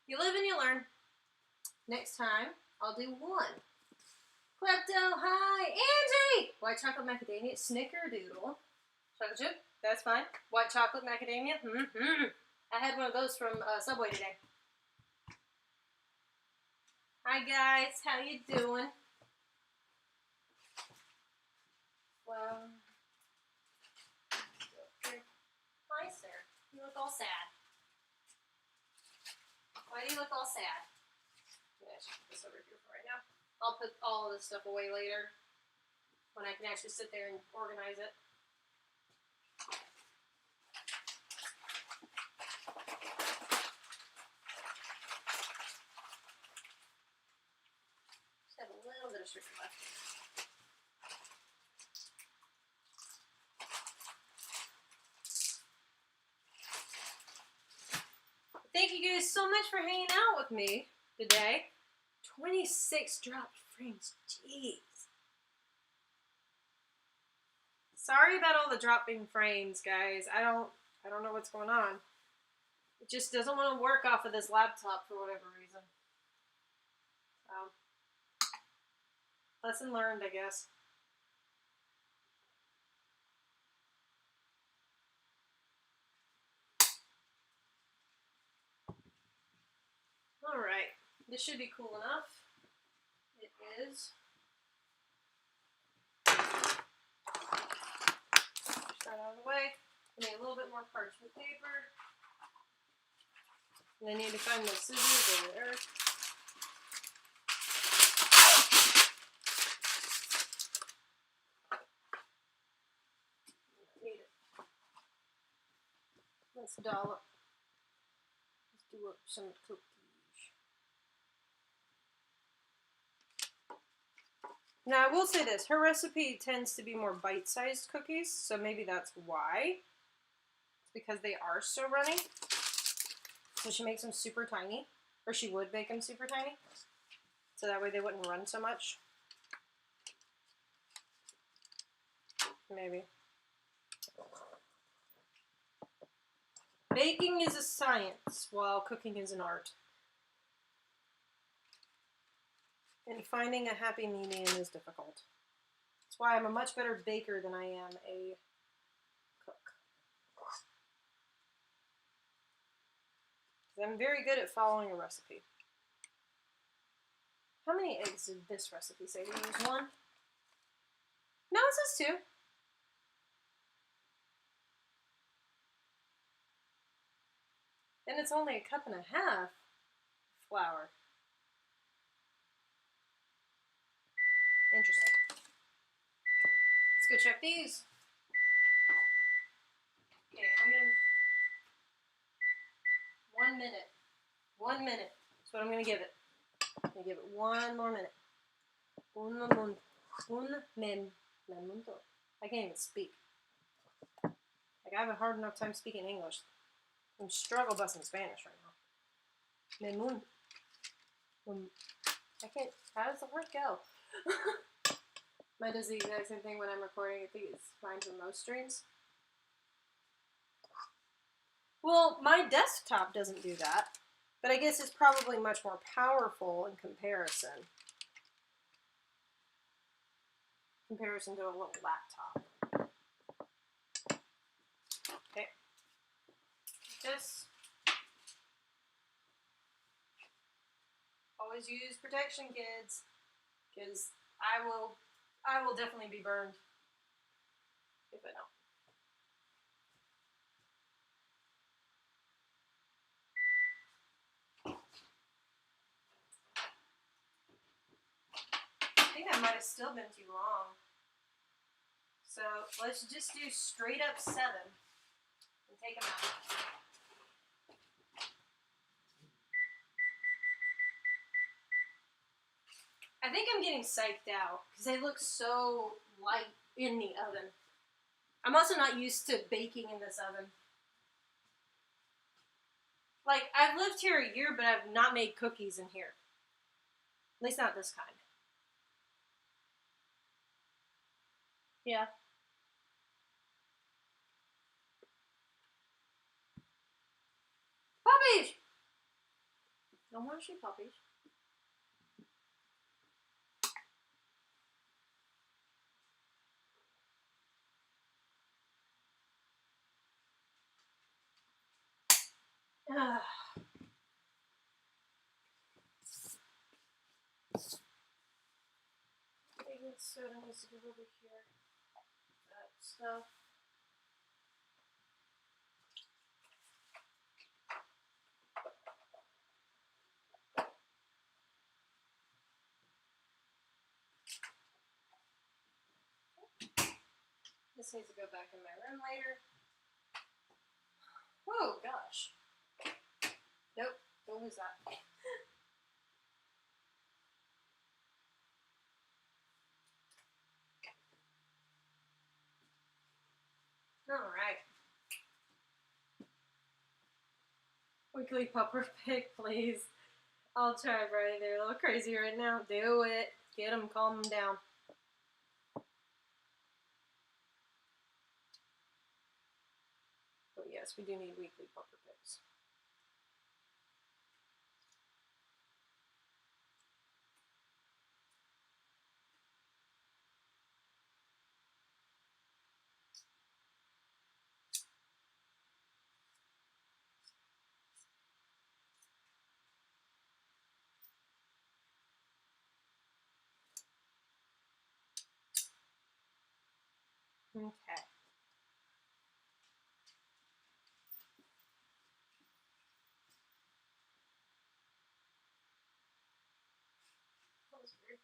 You live and you learn. Next time, I'll do 1. Klepto, hi! Angie! White chocolate macadamia, snickerdoodle. Chocolate chip, that's fine. White chocolate macadamia, I had one of those from Subway today. Hi guys, how you doing? Well, hi sir, you look all sad. Why do you look all sad? Yeah, I should put this over here for right now. I'll put all this stuff away later when I can actually sit there and organize it. Just have a little bit of sugar left. Thank you guys so much for hanging out with me today. 26 dropped frames. Jeez. Sorry about all the dropping frames, guys. I don't know what's going on. It just doesn't want to work off of this laptop for whatever reason. Lesson learned, I guess. Alright, this should be cool enough. It is. Push that out of the way. Give me a little bit more parchment paper. And I need to find my scissors over there. Need it. Let's dollop. Let's do up some cookies. Now, I will say this. Her recipe tends to be more bite-sized cookies, so maybe that's why. It's because they are so runny. So she makes them super tiny. Or she would make them super tiny. So that way they wouldn't run so much. Maybe. Baking is a science, while cooking is an art. And finding a happy medium is difficult. That's why I'm a much better baker than I am a cook. Because I'm very good at following a recipe. How many eggs did this recipe say? Did you use 1? No, it says 2. I And it's only 1.5 cups flour. Interesting. Let's go check these. Okay, I'm gonna 1 minute. 1 minute. That's what I'm gonna give it. I'm gonna give it 1 more minute. I can't even speak. Like, I have a hard enough time speaking English. I'm struggle busting Spanish right now. I can't. How does the word go? Mine does the exact same thing when I'm recording. I think it's fine for most streams. Well, my desktop doesn't do that, but I guess it's probably much more powerful in comparison. To a little laptop. Okay. This. Always use protection, kids, because I will definitely be burned if I don't. I think that might have still been too long. So let's just do straight up 7 and take them out. I think I'm getting psyched out because they look so light in the oven. I'm also not used to baking in this oven. Like, I've lived here a year, but I've not made cookies in here. At least not this kind. Yeah. Puppies! Don't want to see puppies. Baking soda needs to go over here. That stuff. This needs to go back in my room later. Oh gosh. Nope, don't lose that. Alright. Weekly pupper pick, please. I'll try, Brian. They're a little crazy right now. Do it. Get them, calm them down. But yes, we do need weekly pupper picks. Okay. That was weird.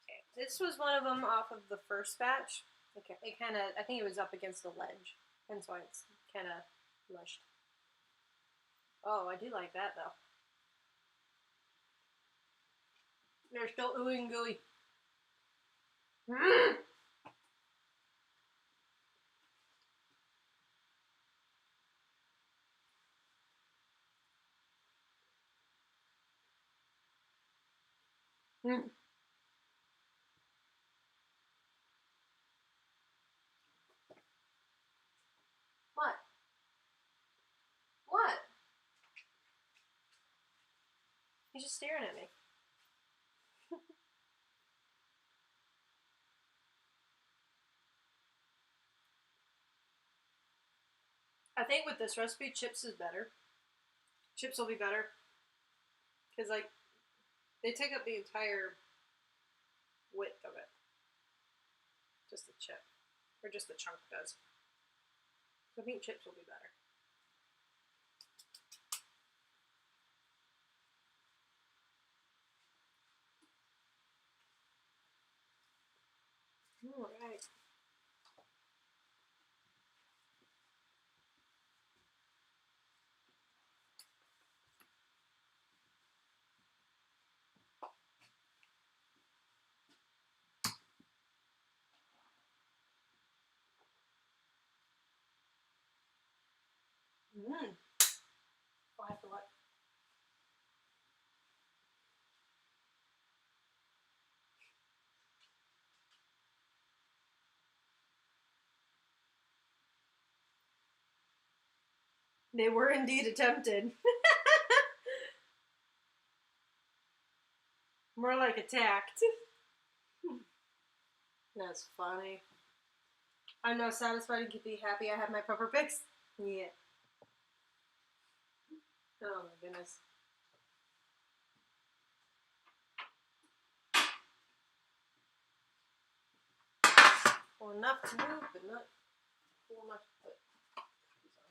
Okay, this was one of them off of the first batch. Okay, it kind of, I think it was up against the ledge, and so it's kind of mushed. Oh, I do like that though. They're still ooey and gooey. What? What? He's just staring at me. I think with this recipe, chips is better. Chips will be better. Because, like, They take up the entire width of it. Just the chip. Or just the chunk does. So I think chips will be better. All right. I'll have to let. They were indeed attempted. More like attacked. That's funny. I'm now satisfied and can be happy I have my pepper picks. Yeah. Oh my goodness. Well, enough to move, but not full enough to put cookies on.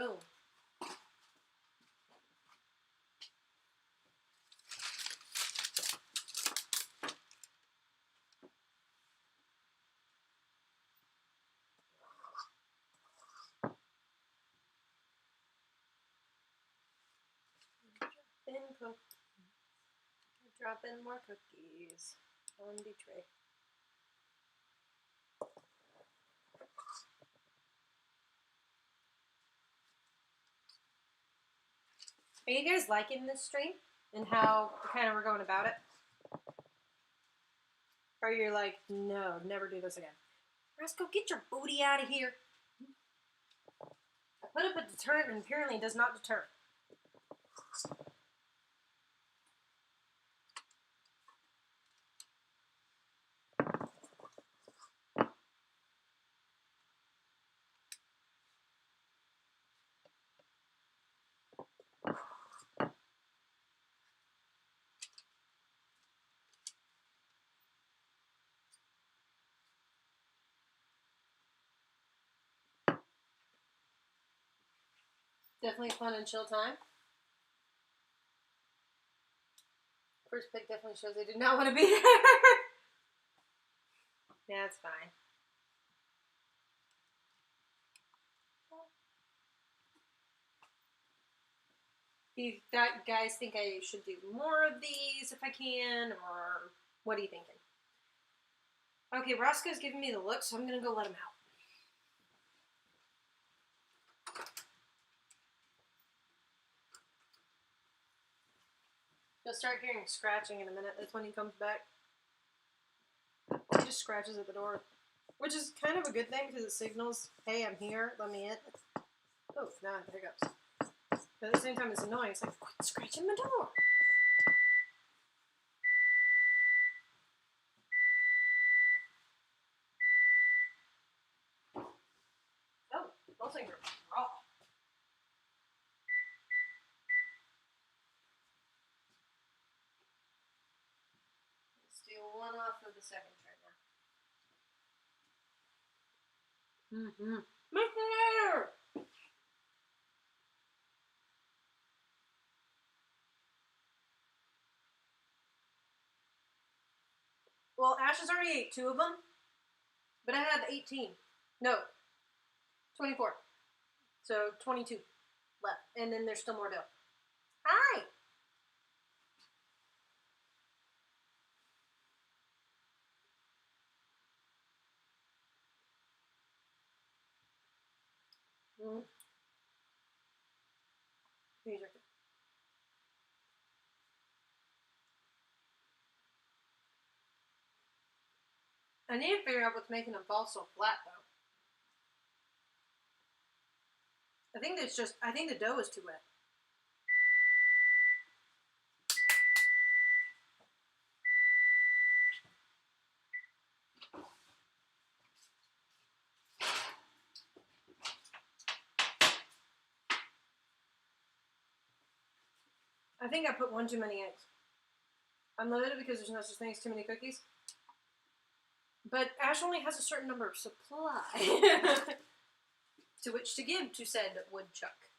Yeah. Boom. In cookies. Drop in more cookies on the tray. Are you guys liking this stream and how kind of we're going about it? Or you're like, no, never do this again. Roscoe, get your booty out of here. I put up a deterrent and apparently it does not deter. Definitely fun and chill time. First pick definitely shows they did not want to be there. Yeah, it's fine. Do you guys think I should do more of these if I can, or what are you thinking? Okay, Roscoe's giving me the look, so I'm going to go let him out. You'll start hearing scratching in a minute. That's when he comes back. He just scratches at the door, which is kind of a good thing because it signals, hey, I'm here, let me in. Oh, now I have hiccups. But at the same time, it's annoying. It's like, quit scratching my door. Oh, those things are raw. Let's do one off of the second try now. Mm-hmm. Mr. Well, Ash has already ate 2 of them, but I have 18. No, 24. So 22 left, and then there's still more dough. Hi! Mm-hmm. Here's your I need to figure out what's making them fall so flat, though. I think it's just, I think the dough is too wet. I think I put one too many eggs. Unlimited because there's no such thing as too many cookies. But Ash only has a certain number of supply to which to give to said woodchuck.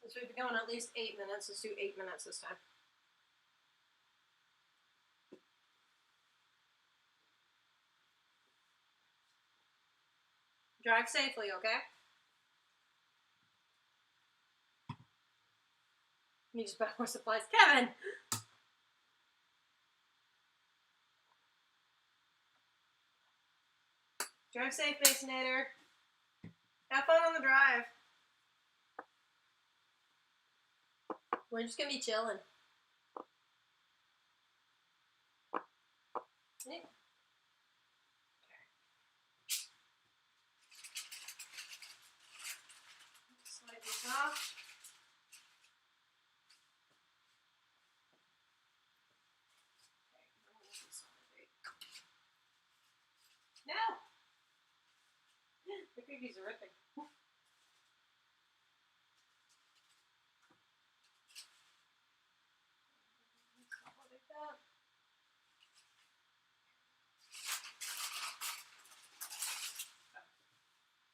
Since we've been going at least 8 minutes, let's do 8 minutes this time. Drive safely, okay? You just buy more supplies. Kevin! Drive safe, Masonator. Have fun on the drive. We're just gonna be chilling. Yeah. Slide these off. No! The cookies are ripping.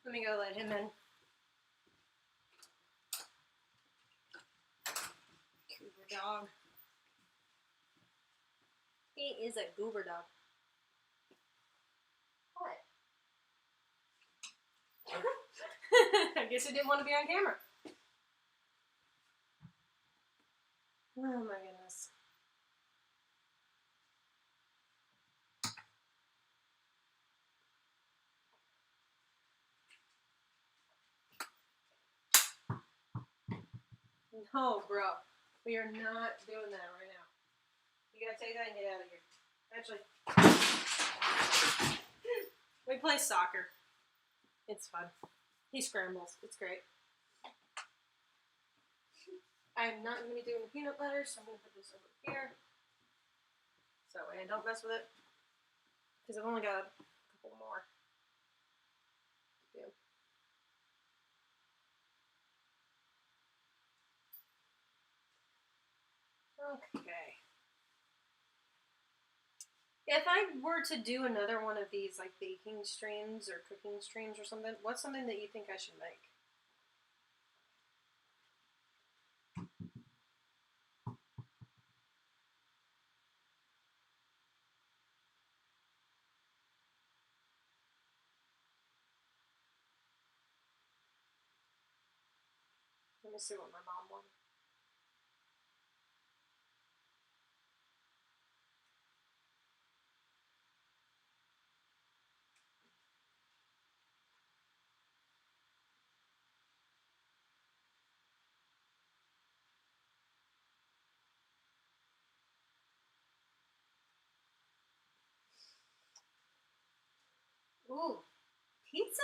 Let me go let him in. Goober dog. He is a goober dog. What? I guess he didn't want to be on camera. Oh my goodness. No, bro. We are not doing that right now. You gotta take that and get out of here. Actually, we play soccer. It's fun. He scrambles. It's great. I'm not going to be doing the peanut butter, so I'm going to put this over here. So I don't mess with it. Because I've only got a couple more to do. Okay. If I were to do another one of these, like baking streams or cooking streams or something, what's something that you think I should make? Let me see what my mom wanted. Ooh, pizza?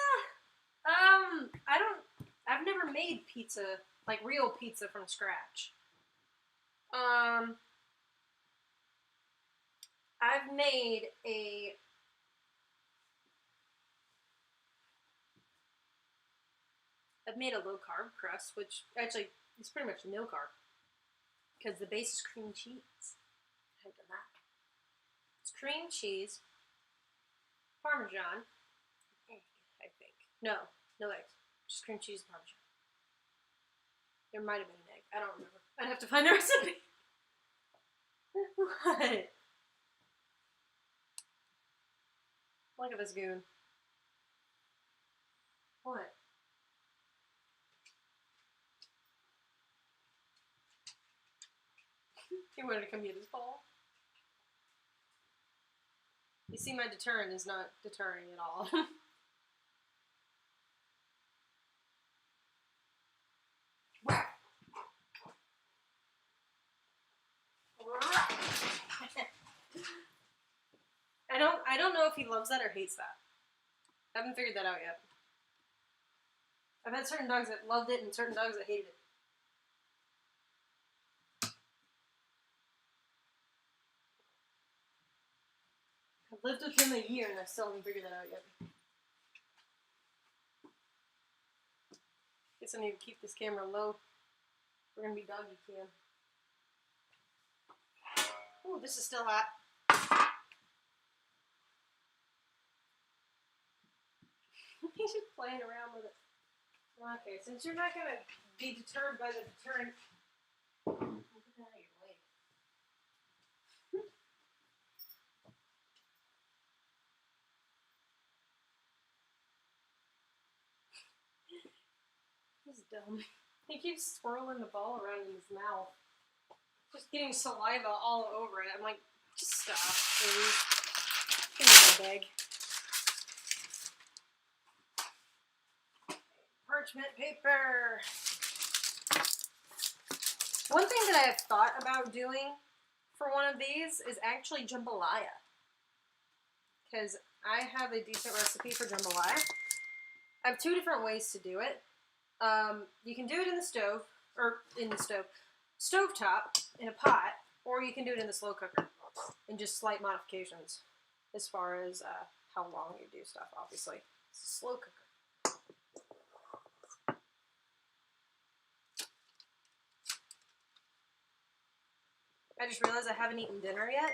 I've never made pizza, like real pizza from scratch. I've made a low carb crust, which actually is pretty much no carb. Because the base is cream cheese. I've done that. It's cream cheese, Parmesan, egg, I think. No eggs. Just cream cheese and Parmesan. There might have been an egg. I don't remember. I'd have to find the recipe. What? Look at this goon. What? He wanted to come get his ball. You see, my deterrent is not deterring at all. I don't know if he loves that or hates that. I haven't figured that out yet. I've had certain dogs that loved it and certain dogs that hated it. lived with him a year and I still haven't figured that out yet. Guess I need to keep this camera low. We're gonna be doggy cam. Ooh, this is still hot. He's just playing around with it. Okay, since you're not gonna be deterred by the deterrent, we'll get that out of your way. He's dumb. He keeps swirling the ball around in his mouth. Just getting saliva all over it. I'm like, just stop, please. Give me that bag. Parchment paper. One thing that I have thought about doing for one of these is actually jambalaya. Because I have a decent recipe for jambalaya. I have 2 different ways to do it. You can do it in the stove, or in the stovetop, in a pot, or you can do it in the slow cooker, and just slight modifications as far as how long you do stuff, obviously. It's a slow cooker. I just realized I haven't eaten dinner yet.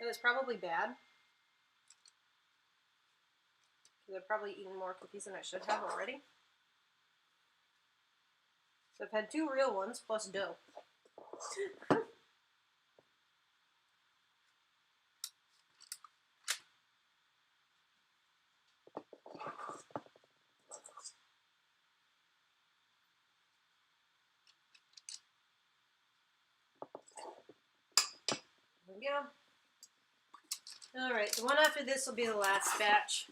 It was probably bad. Because I've probably eaten more cookies than I should have already. So I've had 2 real ones plus dough. There we go. Alright, the one after this will be the last batch.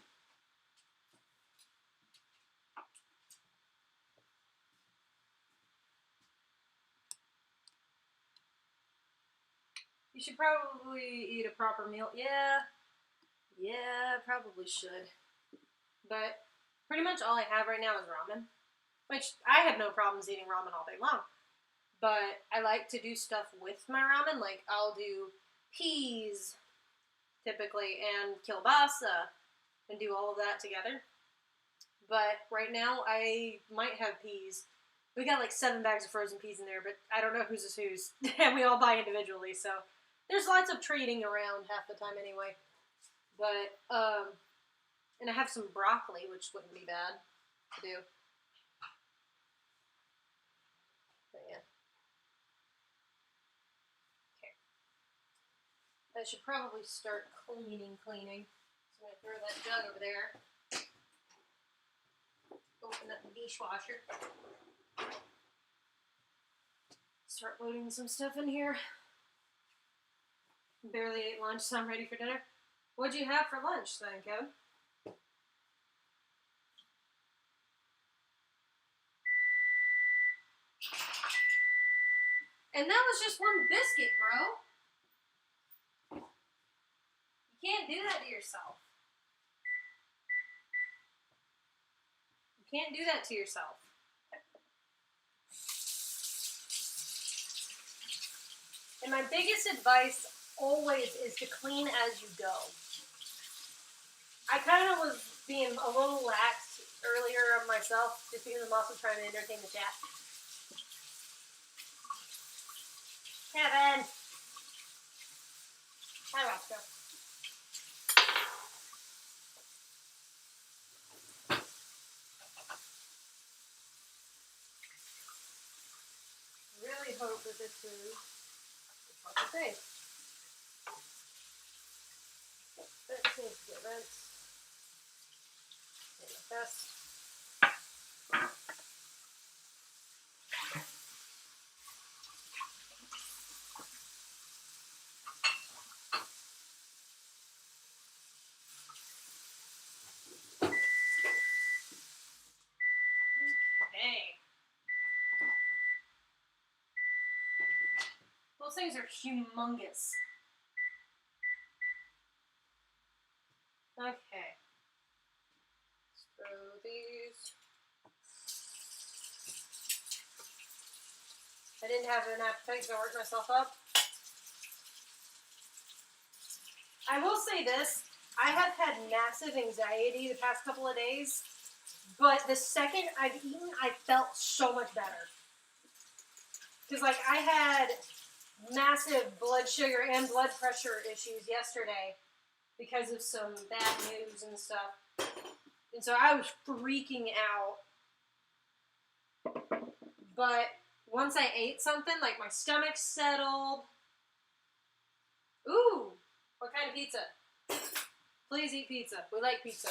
You should probably eat a proper meal. Yeah, probably should. But pretty much all I have right now is ramen. Which, I have no problems eating ramen all day long. But I like to do stuff with my ramen. Like, I'll do peas, typically, and kielbasa, and do all of that together. But right now, I might have peas. We got like 7 bags of frozen peas in there, but I don't know whose is whose. And we all buy individually, so there's lots of trading around half the time anyway. But, and I have some broccoli, which wouldn't be bad to do. But yeah. Okay. I should probably start cleaning. So I'm going to throw that jug over there. Open up the dishwasher. Start loading some stuff in here. Barely ate lunch, so I'm ready for dinner. What'd you have for lunch then, Kevin? And that was just one biscuit, bro. You can't do that to yourself. You can't do that to yourself. And my biggest advice always is to clean as you go. I kind of was being a little lax earlier of myself just because I'm also trying to entertain the chat. Kevin! Hi, Roscoe. Really hope that this is what to say. That needs to get rinsed. And the best. Okay. Those things are humongous. Okay. Let's throw these. I didn't have an appetite, so I worked myself up. I will say this. I have had massive anxiety the past couple of days, but the second I've eaten, I felt so much better. Because, like, I had massive blood sugar and blood pressure issues yesterday because of some bad news and stuff. And so I was freaking out. But once I ate something, like, my stomach settled. Ooh, what kind of pizza? Please eat pizza. We like pizza.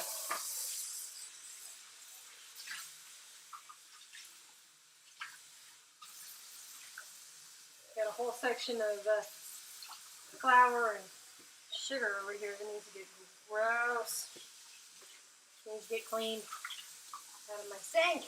Got a whole section of flour and sugar over here that needs to get gross. Needs to get cleaned out of my sink.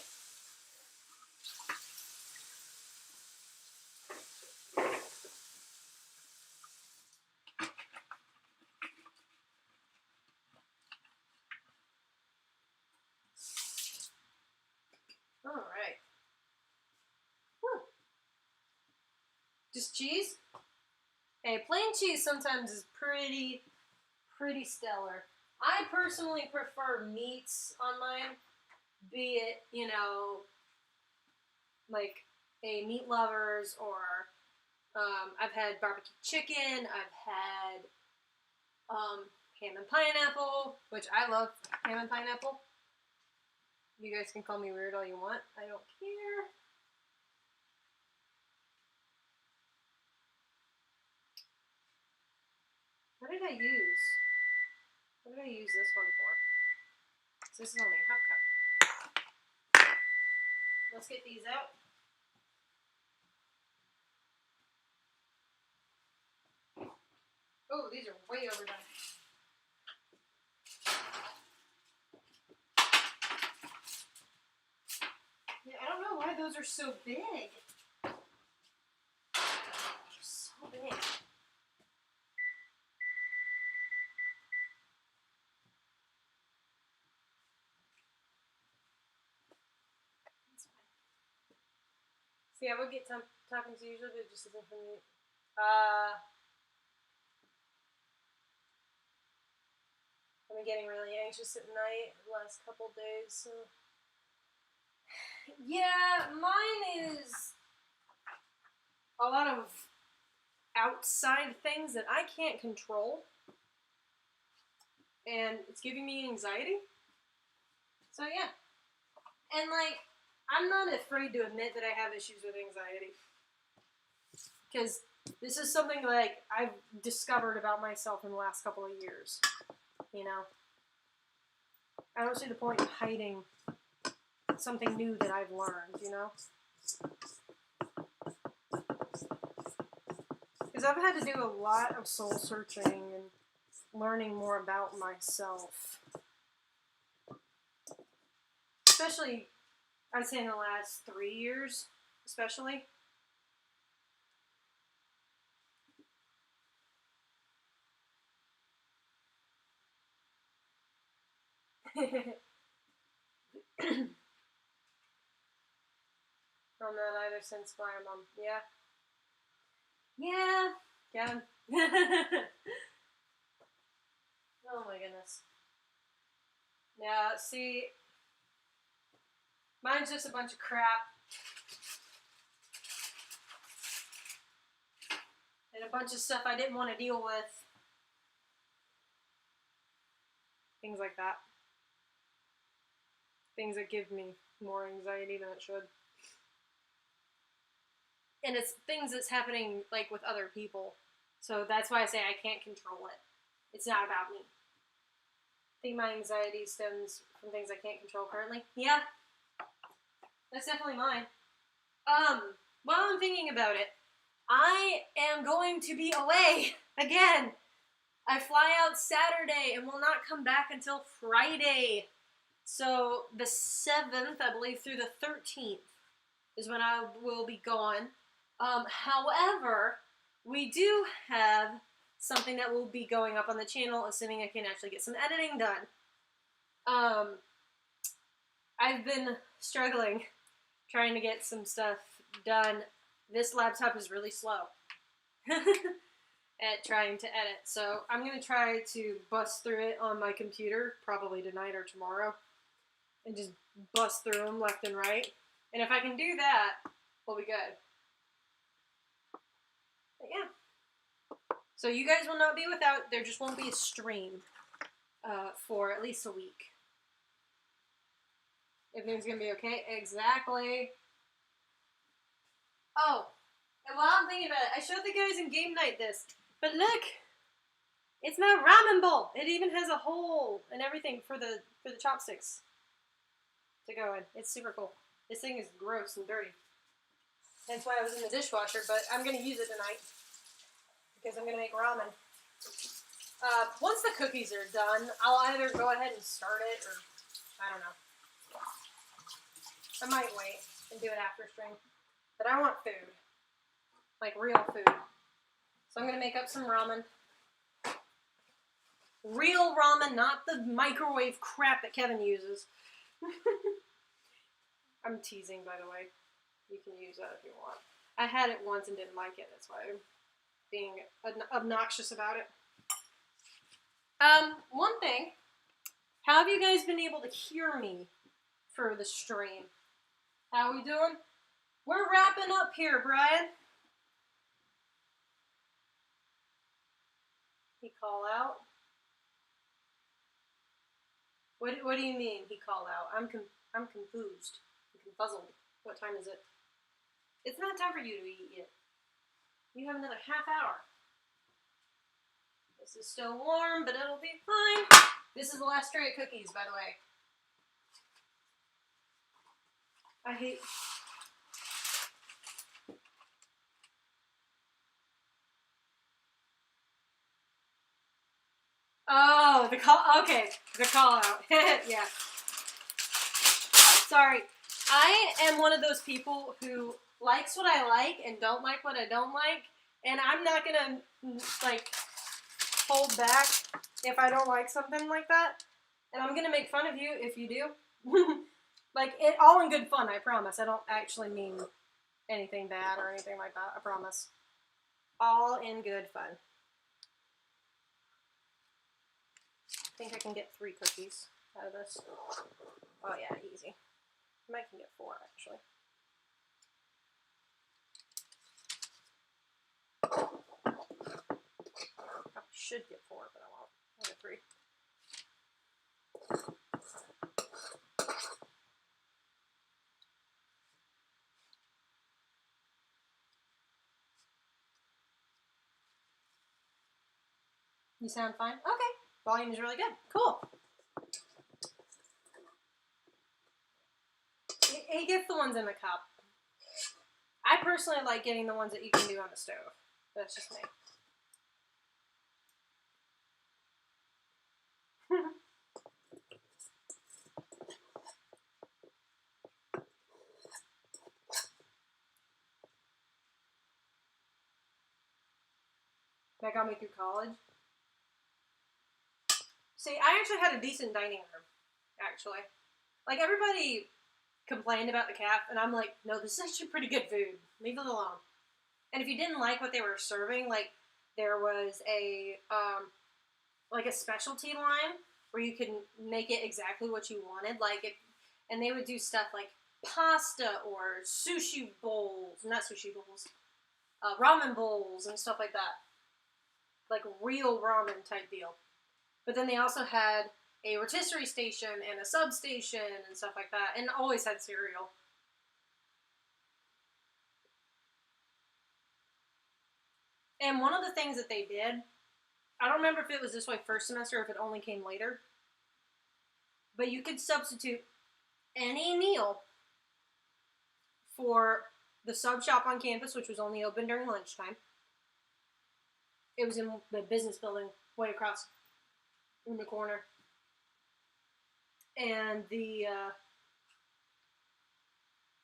All right. Whew. Just cheese? Hey, plain cheese sometimes is pretty stellar. I personally prefer meats on mine, be it, you know, like a Meat Lovers or I've had barbecue chicken, I've had ham and pineapple, which I love ham and pineapple. You guys can call me weird all you want. I don't care. What did I use? What did I use this one for? So this is only a half cup. Let's get these out. Oh, these are way overdone. Yeah, I don't know why those are so big. They're so big. See, I would get toppings usually, but it just isn't for me. I've been getting really anxious at night the last couple days, so. Yeah, mine is a lot of outside things that I can't control. And it's giving me anxiety. So, yeah. And, like, I'm not afraid to admit that I have issues with anxiety. Because this is something, like, I've discovered about myself in the last couple of years. You know? I don't see the point in hiding something new that I've learned, you know? Because I've had to do a lot of soul searching and learning more about myself. Especially, I'd say in the last 3 years, especially. I'm not either since my mom. Yeah. Yeah. Kevin. Oh my goodness. Yeah, see, mine's just a bunch of crap. And a bunch of stuff I didn't want to deal with. Things like that. Things that give me more anxiety than it should. And it's things that's happening, like, with other people. So that's why I say I can't control it. It's not about me. I think my anxiety stems from things I can't control currently. Yeah. That's definitely mine. While I'm thinking about it, I am going to be away again. I fly out Saturday and will not come back until Friday. So the 7th, I believe, through the 13th is when I will be gone. However, we do have something that will be going up on the channel, assuming I can actually get some editing done. I've been struggling trying to get some stuff done. This laptop is really slow. at trying to edit. So I'm going to try to bust through it on my computer, probably tonight or tomorrow, and just bust through them left and right. And if I can do that, we'll be good. But yeah. So you guys will not be without, there just won't be a stream for at least a week. Everything's going to be okay? Exactly. Oh, and while I'm thinking about it, I showed the guys in game night this, but look, it's my ramen bowl. It even has a hole and everything for the chopsticks to go in. It's super cool. This thing is gross and dirty. That's why I was in the dishwasher, but I'm going to use it tonight because I'm going to make ramen. Once the cookies are done, I'll either go ahead and start it or, I don't know. I might wait and do it after stream. But I want food. Like real food. So I'm going to make up some ramen. Real ramen, not the microwave crap that Kevin uses. I'm teasing, by the way. You can use that if you want. I had it once and didn't like it. That's why I'm being obnoxious about it. One thing. How have you guys been able to hear me for the stream? How we doing? We're wrapping up here, Brian. He call out? What do you mean he call out? I'm confused. I'm confuzzled. What time is it? It's not time for you to eat yet. You have another half hour. This is still warm, but it'll be fine. This is the last tray of cookies, by the way. I hate... Oh, the call, okay, the call out. Yeah. Sorry. I am one of those people who likes what I like and don't like what I don't like, and I'm not gonna, like, hold back if I don't like something like that, and I'm gonna make fun of you if you do. Like, it all in good fun, I promise. I don't actually mean anything bad or anything like that, I promise. All in good fun. I think I can get 3 cookies out of this. Oh yeah, easy. I might can get 4 actually. I should get 4, but I won't. I'll get 3. You sound fine? Okay. Volume is really good. Cool. He gets the ones in the cup. I personally like getting the ones that you can do on the stove. That's just me. That got me through college. See, I actually had a decent dining room, actually. Like, everybody complained about the calf, and I'm like, no, this is actually pretty good food. Leave it alone. And if you didn't like what they were serving, like, there was a, like a specialty line where you could make it exactly what you wanted. Like, and they would do stuff like pasta or sushi bowls, not sushi bowls, ramen bowls and stuff like that. Like, real ramen type deal. But then they also had a rotisserie station and a substation and stuff like that, and always had cereal. And one of the things that they did, I don't remember if it was this way first semester or if it only came later, but you could substitute any meal for the sub shop on campus, which was only open during lunchtime. It was in the business building way across in the corner. And the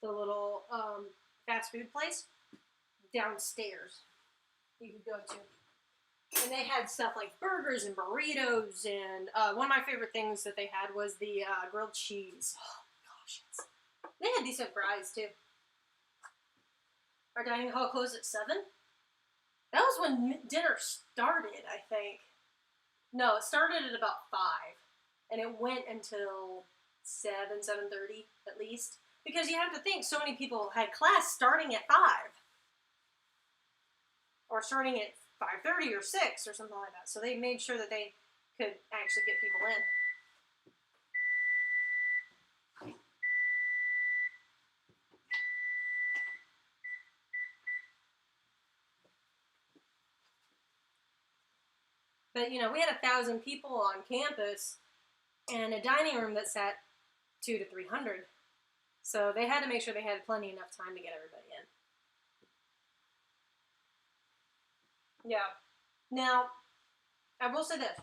little fast food place downstairs you could go to. And they had stuff like burgers and burritos, and one of my favorite things that they had was the grilled cheese. Oh my gosh, yes. They had decent fries too. Our dining hall closed at 7. That was when dinner started, I think. No, it started at about 5. And it went until 7:30 at least. Because you have to think, so many people had class starting at 5. Or starting at 5:30 or 6 or something like that. So they made sure that they could actually get people in. But, you know, we had 1,000 people on campus and a dining room that sat 200 to 300. So they had to make sure they had plenty enough time to get everybody in. Yeah. Now, I will say this.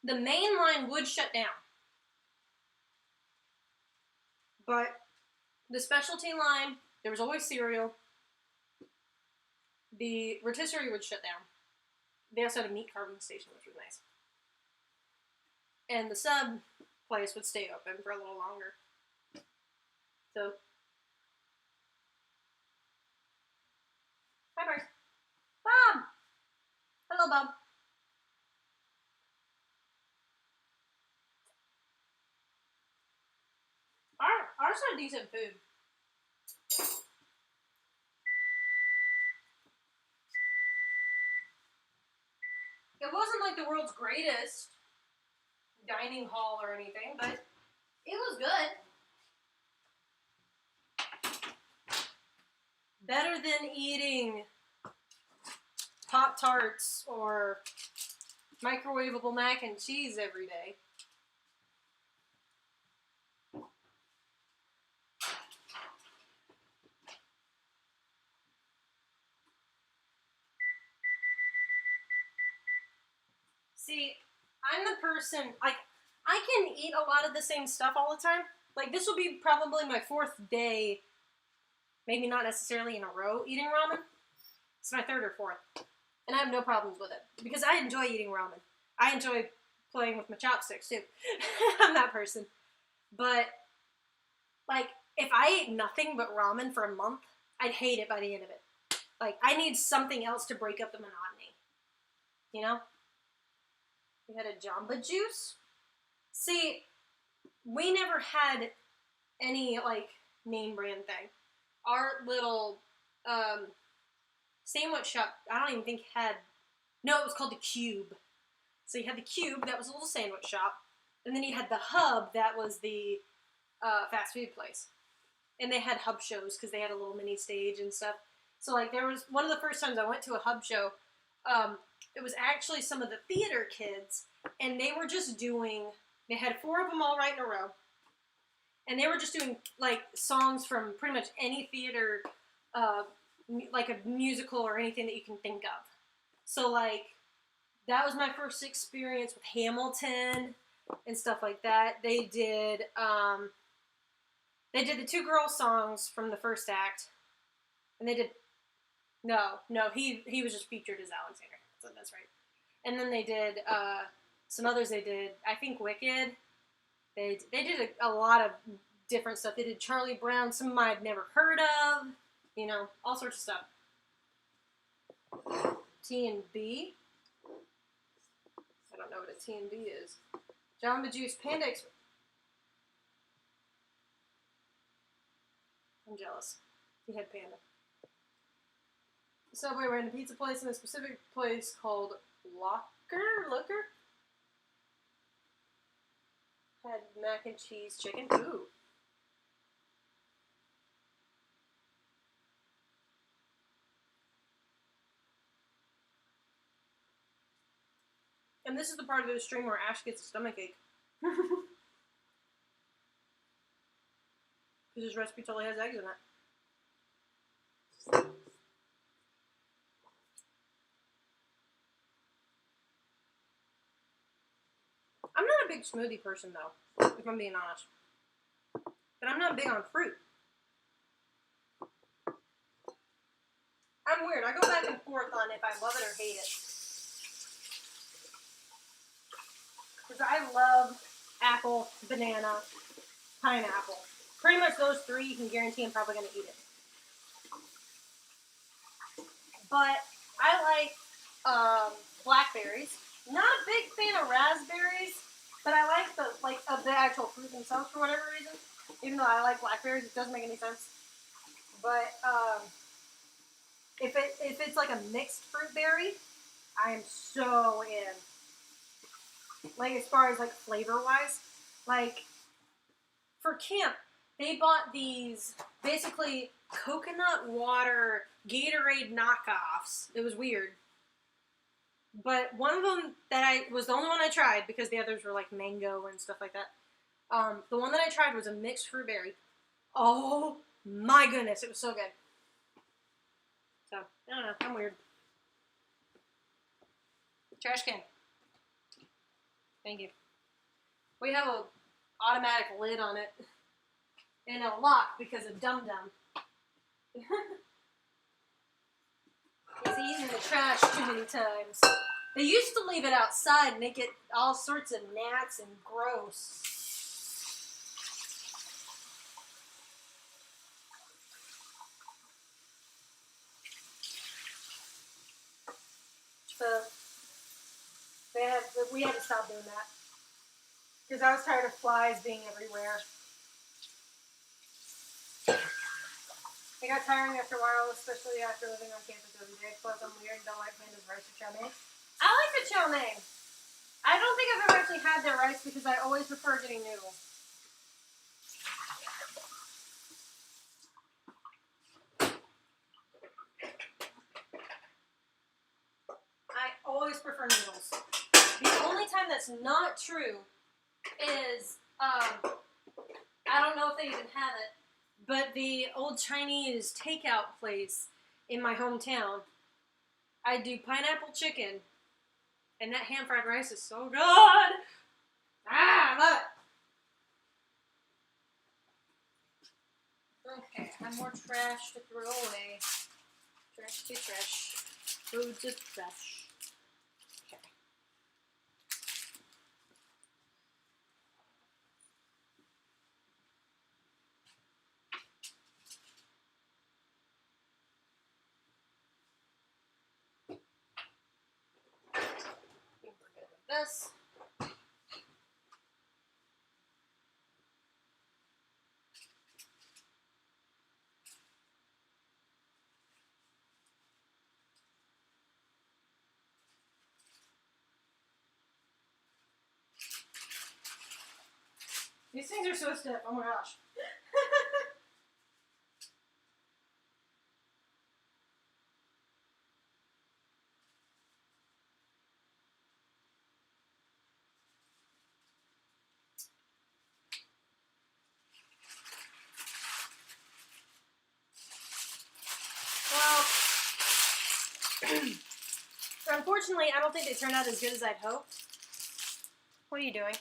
The main line would shut down. But the specialty line, there was always cereal. The rotisserie would shut down. They also had a meat carving station, which was nice. And the sub place would stay open for a little longer. So, hi, Bryce. Bob! Hello, Bob. Ours had decent food. It wasn't like the world's greatest dining hall or anything, but it was good. Better than eating Pop-Tarts or microwavable mac and cheese every day. See, I'm the person, like, I can eat a lot of the same stuff all the time. Like, this will be probably my 4th day, maybe not necessarily in a row, eating ramen. It's my 3rd or 4th. And I have no problems with it. Because I enjoy eating ramen. I enjoy playing with my chopsticks, too. I'm that person. But, like, if I ate nothing but ramen for a month, I'd hate it by the end of it. Like, I need something else to break up the monotony. You know? We had a Jamba Juice. See, we never had any, like, name brand thing. Our little sandwich shop, I don't even think had, no, it was called the Cube. So you had the Cube, that was a little sandwich shop. And then you had the Hub, that was the fast food place. And they had Hub shows because they had a little mini stage and stuff. So, like, there was, one of the first times I went to a Hub show, it was actually some of the theater kids, and they were just doing, they had 4 of them all right in a row, and they were just doing, like, songs from pretty much any theater, like a musical or anything that you can think of. So, like, that was my first experience with Hamilton and stuff like that. They did the 2 girl songs from the first act, and they did, no, he was just featured as Alexander. So that's right. And then they did some others. They did, I think, Wicked. They did a lot of different stuff. They did Charlie Brown, some I've never heard of, you know, all sorts of stuff. T&B. I don't know what a T&B is. Jamba Juice, Panda Express. I'm jealous. He had Panda. Subway ran a pizza place in a specific place called Looker? Had mac and cheese chicken. Ooh. And this is the part of the stream where Ash gets a stomachache. Because his recipe totally has eggs in it. I'm not a big smoothie person, though, if I'm being honest. But I'm not big on fruit. I'm weird. I go back and forth on if I love it or hate it. Because I love apple, banana, pineapple. Pretty much those 3, you can guarantee I'm probably going to eat it. But I like blackberries. Not a big fan of raspberries, but I like the actual fruit themselves for whatever reason. Even though I like blackberries, it doesn't make any sense. But if it's like a mixed fruit berry, I am so in. Like as far as like flavor wise, like for camp, they bought these basically coconut water Gatorade knockoffs. It was weird. But one of them that was the only one I tried because the others were like mango and stuff like that. The one that I tried was a mixed fruit berry. Oh my goodness, it was so good. So, I don't know, I'm weird. Trash can. Thank you. We have a automatic lid on it. And a lock because of Dum Dum. He's eaten the trash too many times. They used to leave it outside and make it all sorts of gnats and gross. So we had to stop doing that. Because I was tired of flies being everywhere. It got tiring after a while, especially after living on campus every day. Plus, I'm weird and don't like pandas rice or chow mein. I like the chow mein. I don't think I've ever actually had their rice because I always prefer getting noodles. I always prefer noodles. The only time that's not true is, I don't know if they even have it, but the old Chinese takeout place in my hometown, I do pineapple chicken, and that ham-fried rice is so good! I love it! Okay, I have more trash to throw away. Trash to trash. Food to trash. Okay. I think we're good with this. These things are so stiff. Oh my gosh. Well, unfortunately, I don't think they turned out as good as I'd hoped. What are you doing?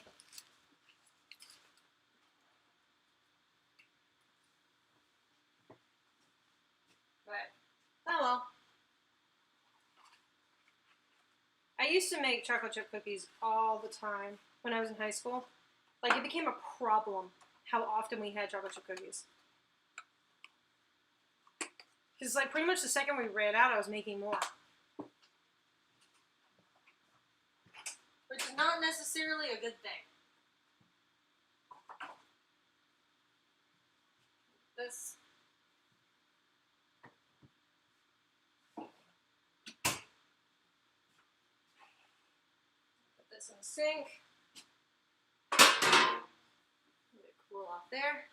But, oh well. I used to make chocolate chip cookies all the time when I was in high school. Like, it became a problem how often we had chocolate chip cookies. Because, like, pretty much the second we ran out, I was making more. Which is not necessarily a good thing. This. Put this in the sink. Let it cool off there.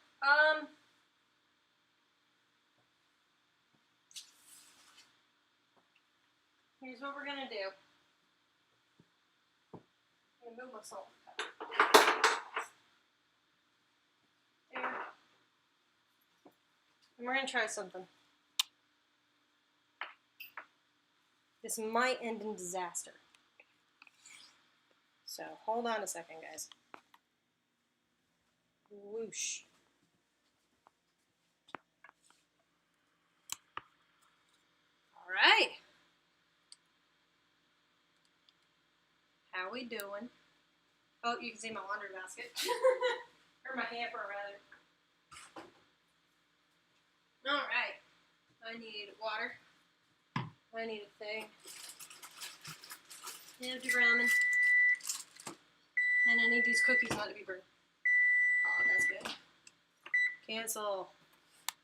Here's what we're gonna do. I'm gonna move my salt. There. And we're gonna try something. This might end in disaster. So hold on a second, guys. Whoosh. All right. How we doing? Oh, you can see my laundry basket. Or my hamper, rather. All right. I need water. I need a thing. Empty ramen. And I need these cookies not to be burnt. Oh, that's good. Cancel.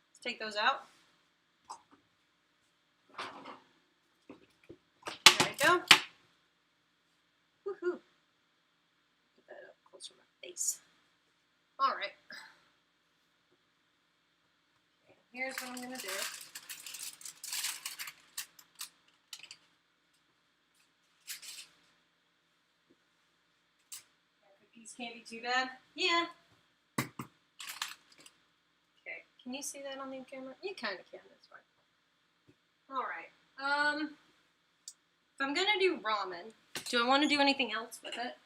Let's take those out. There we go. Woohoo. Put that up closer to my face. Alright. Okay, here's what I'm going to do. Cookies can't be too bad. Yeah. Okay, can you see that on the camera? You kind of can, that's fine. Alright. If I'm going to do ramen, do I want to do anything else with it?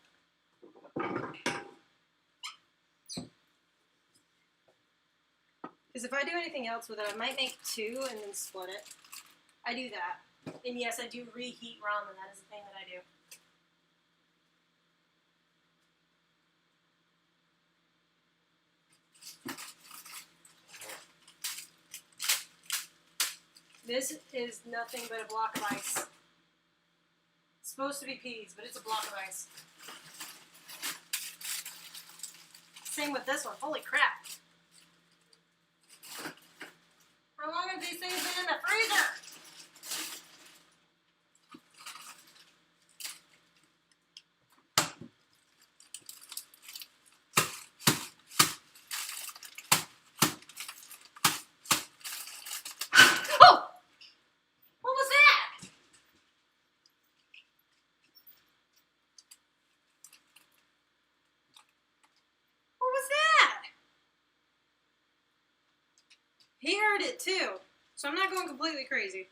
Because if I do anything else with it, I might make 2 and then split it. I do that. And yes, I do reheat ramen. That is a thing that I do. This is nothing but a block of ice. It's supposed to be peas, but it's a block of ice. Same with this one. Holy crap. How long have these things been in the freezer? Oh! What was that? What was that? He heard it too, so I'm not going completely crazy.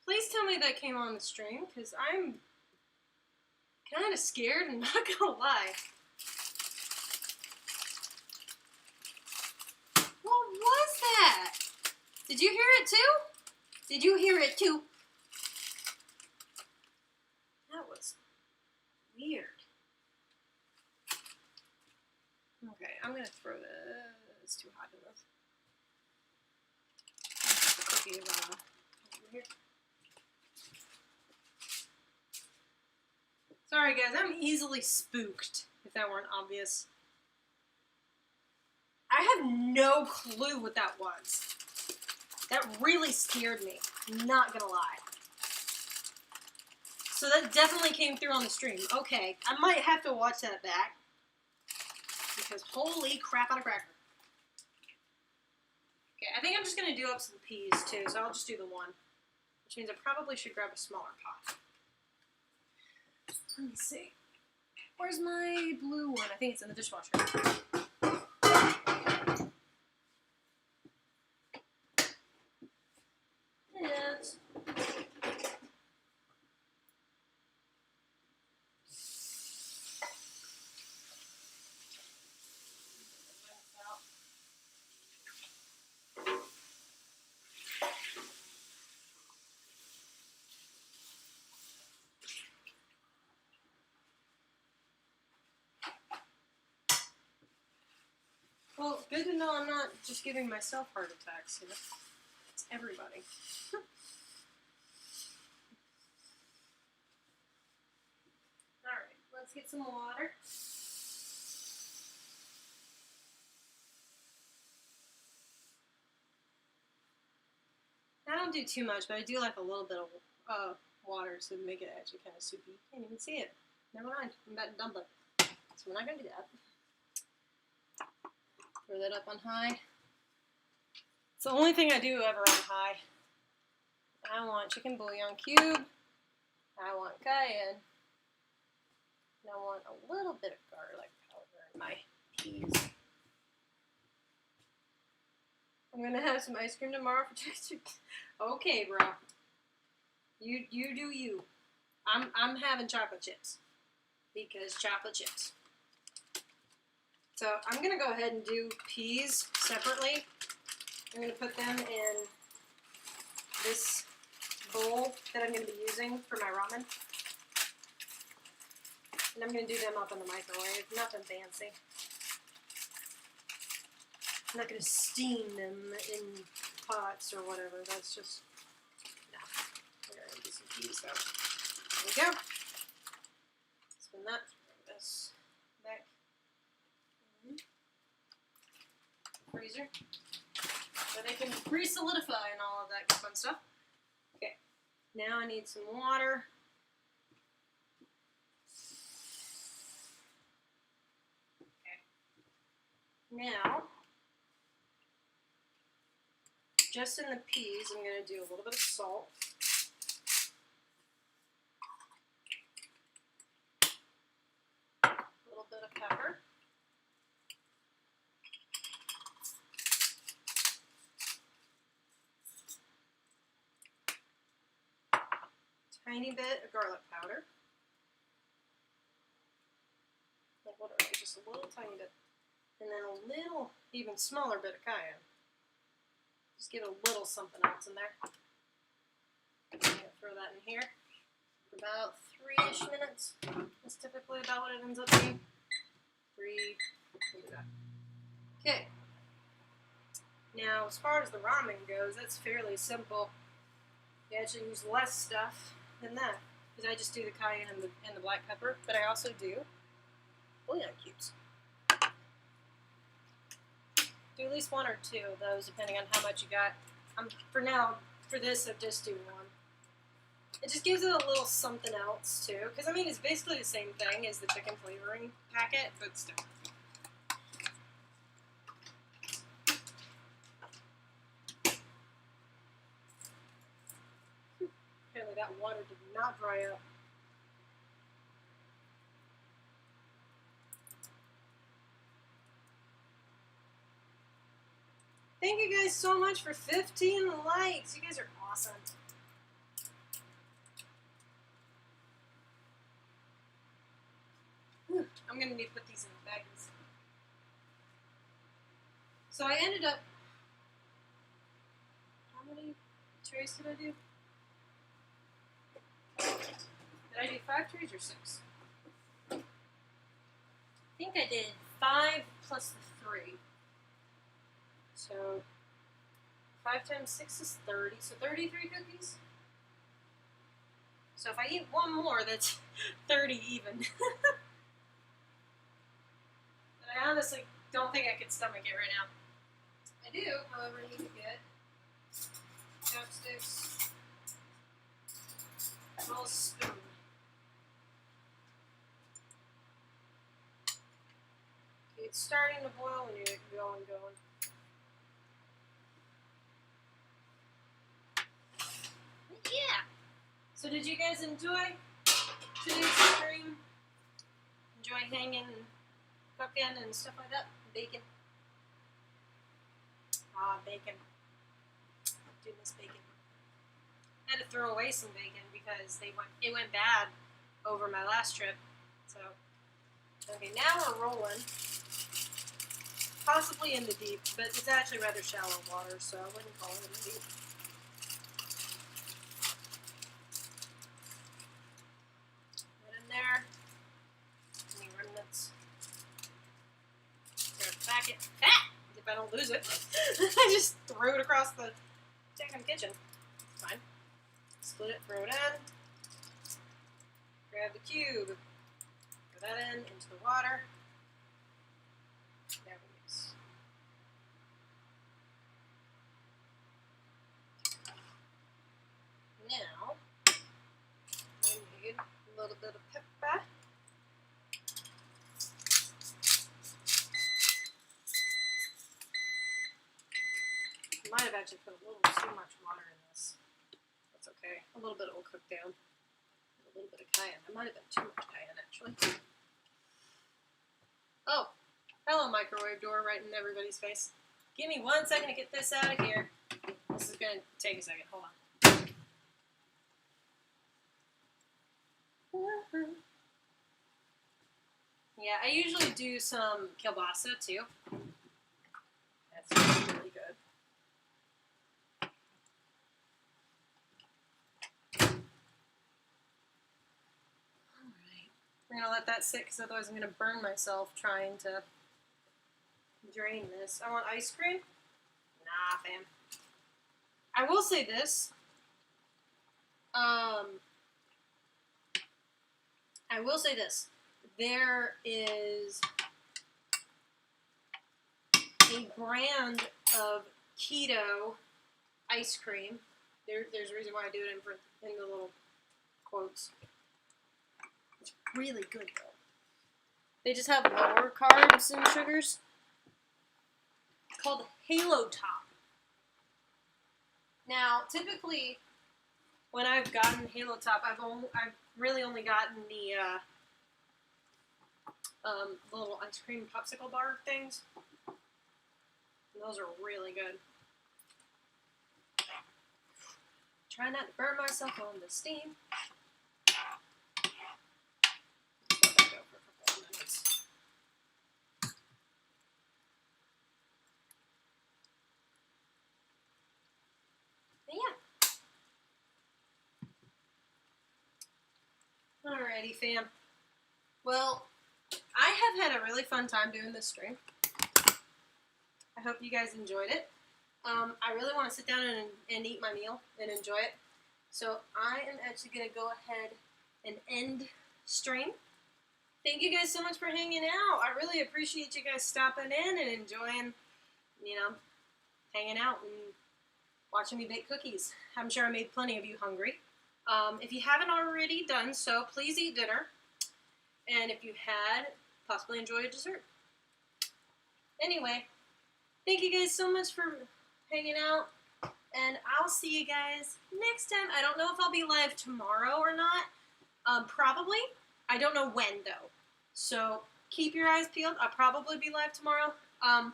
Please tell me that came on the stream, because I'm kind of scared and not gonna lie. What was that? Did you hear it too? Did you hear it too? That was weird. Okay, I'm gonna throw this. It's too hot enough. The cookie over here. Sorry guys, I'm easily spooked, if that weren't obvious. I have no clue what that was. That really scared me, not gonna lie. So that definitely came through on the stream. Okay, I might have to watch that back. Because holy crap on a cracker. Okay, I think I'm just gonna do up some peas too, so I'll just do the one. Which means I probably should grab a smaller pot. Let me see. Where's my blue one? I think it's in the dishwasher. Yes. Well, good to know I'm not just giving myself heart attacks here. It's everybody. Alright, let's get some water. I don't do too much, but I do like a little bit of water to make it actually kind of soupy. Can't even see it. Never mind. I'm about to dump it. So we're not going to do that. Throw that up on high. It's the only thing I do ever on high. I want chicken bouillon cube. I want cayenne. And I want a little bit of garlic powder in my peas. I'm gonna have some ice cream tomorrow for texture. Okay, bro. You do you. I'm having chocolate chips because chocolate chips. So I'm gonna go ahead and do peas separately. I'm gonna put them in this bowl that I'm gonna be using for my ramen. And I'm gonna do them up in the microwave. Nothing fancy. I'm not going to steam them in pots or whatever. That's just, no. We're going to do some peas though. There we go. Spin that. Bring this back in the freezer. So they can re-solidify and all of that fun stuff. Okay. Now I need some water. Okay. Now, just in the peas, I'm going to do a little bit of salt. A little bit of pepper. Tiny bit of garlic powder. Like literally just a little tiny bit. And then a little, even smaller bit of cayenne. Just get a little something else in there. I'm going to throw that in here for about 3-ish minutes. That's typically about what it ends up being. 3, look at that. Okay. Now, as far as the ramen goes, that's fairly simple. You actually use less stuff than that. Because I just do the cayenne and the black pepper, but I also do bouillon cubes. Do at least 1 or 2 of those, depending on how much you got. For now, for this, I'm just doing 1. It just gives it a little something else, too. Because, I mean, it's basically the same thing as the chicken flavoring packet, but still. Apparently that water did not dry up. Thank you guys so much for 15 likes. You guys are awesome. I'm going to need to put these in the bags. So I ended up... How many trays did I do? Did I do 5 trays or 6? I think I did 5 plus the 3. So 5 times 6 is 30. So 33 cookies. So if I eat 1 more, that's 30 even. But I honestly don't think I could stomach it right now. I do, however, need to get chopsticks, a little spoon. It's starting to boil when you're going. Yeah. So did you guys enjoy today's stream? Enjoy hanging and cooking and stuff like that? Bacon. Ah, bacon. I do miss bacon. I had to throw away some bacon because it went bad over my last trip. So, okay, now we're rolling. Possibly in the deep, but it's actually rather shallow water, so I wouldn't call it in the deep. Put in there. Any remnants. Grab a packet. Ah! If I don't lose it. I just threw it across the damn kitchen. It's fine. Split it, throw it in. Grab the cube. Put that into the water. There we go. Now, we need a little bit of pepper. I might have actually put a little too much water in this. That's okay. A little bit will cook down. A little bit of cayenne. It might have been too much cayenne, actually. Oh, hello, microwave door right in everybody's face. Give me 1 second to get this out of here. This is going to take a second. Hold on. Yeah, I usually do some kielbasa too. That's really good. Alright. We're going to let that sit because otherwise I'm going to burn myself trying to drain this. I want ice cream? Nah, fam. I will say this. There is a brand of keto ice cream. There's a reason why I do it in the little quotes. It's really good though. They just have lower carbs and sugars. It's called Halo Top. Now, typically, when I've gotten Halo Top, I've really only gotten the little ice cream popsicle bar things. And those are really good. Try not to burn myself on the steam. Let that go for a couple of minutes. But yeah. Alrighty, fam. Well, I have had a really fun time doing this stream. I hope you guys enjoyed it. I really want to sit down and eat my meal and enjoy it. So I am actually going to go ahead and end stream. Thank you guys so much for hanging out. I really appreciate you guys stopping in and enjoying, hanging out and watching me bake cookies. I'm sure I made plenty of you hungry. If you haven't already done so, please eat dinner. And if you had, possibly enjoy a dessert. Anyway, thank you guys so much for hanging out. And I'll see you guys next time. I don't know if I'll be live tomorrow or not. Probably. I don't know when, though. So keep your eyes peeled. I'll probably be live tomorrow. And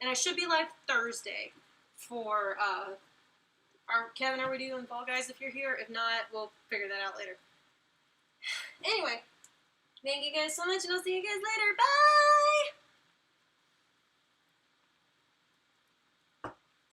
I should be live Thursday for Kevin, are we doing Fall Guys if you're here? If not, we'll figure that out later. Anyway, thank you guys so much, and I'll see you guys later. Bye!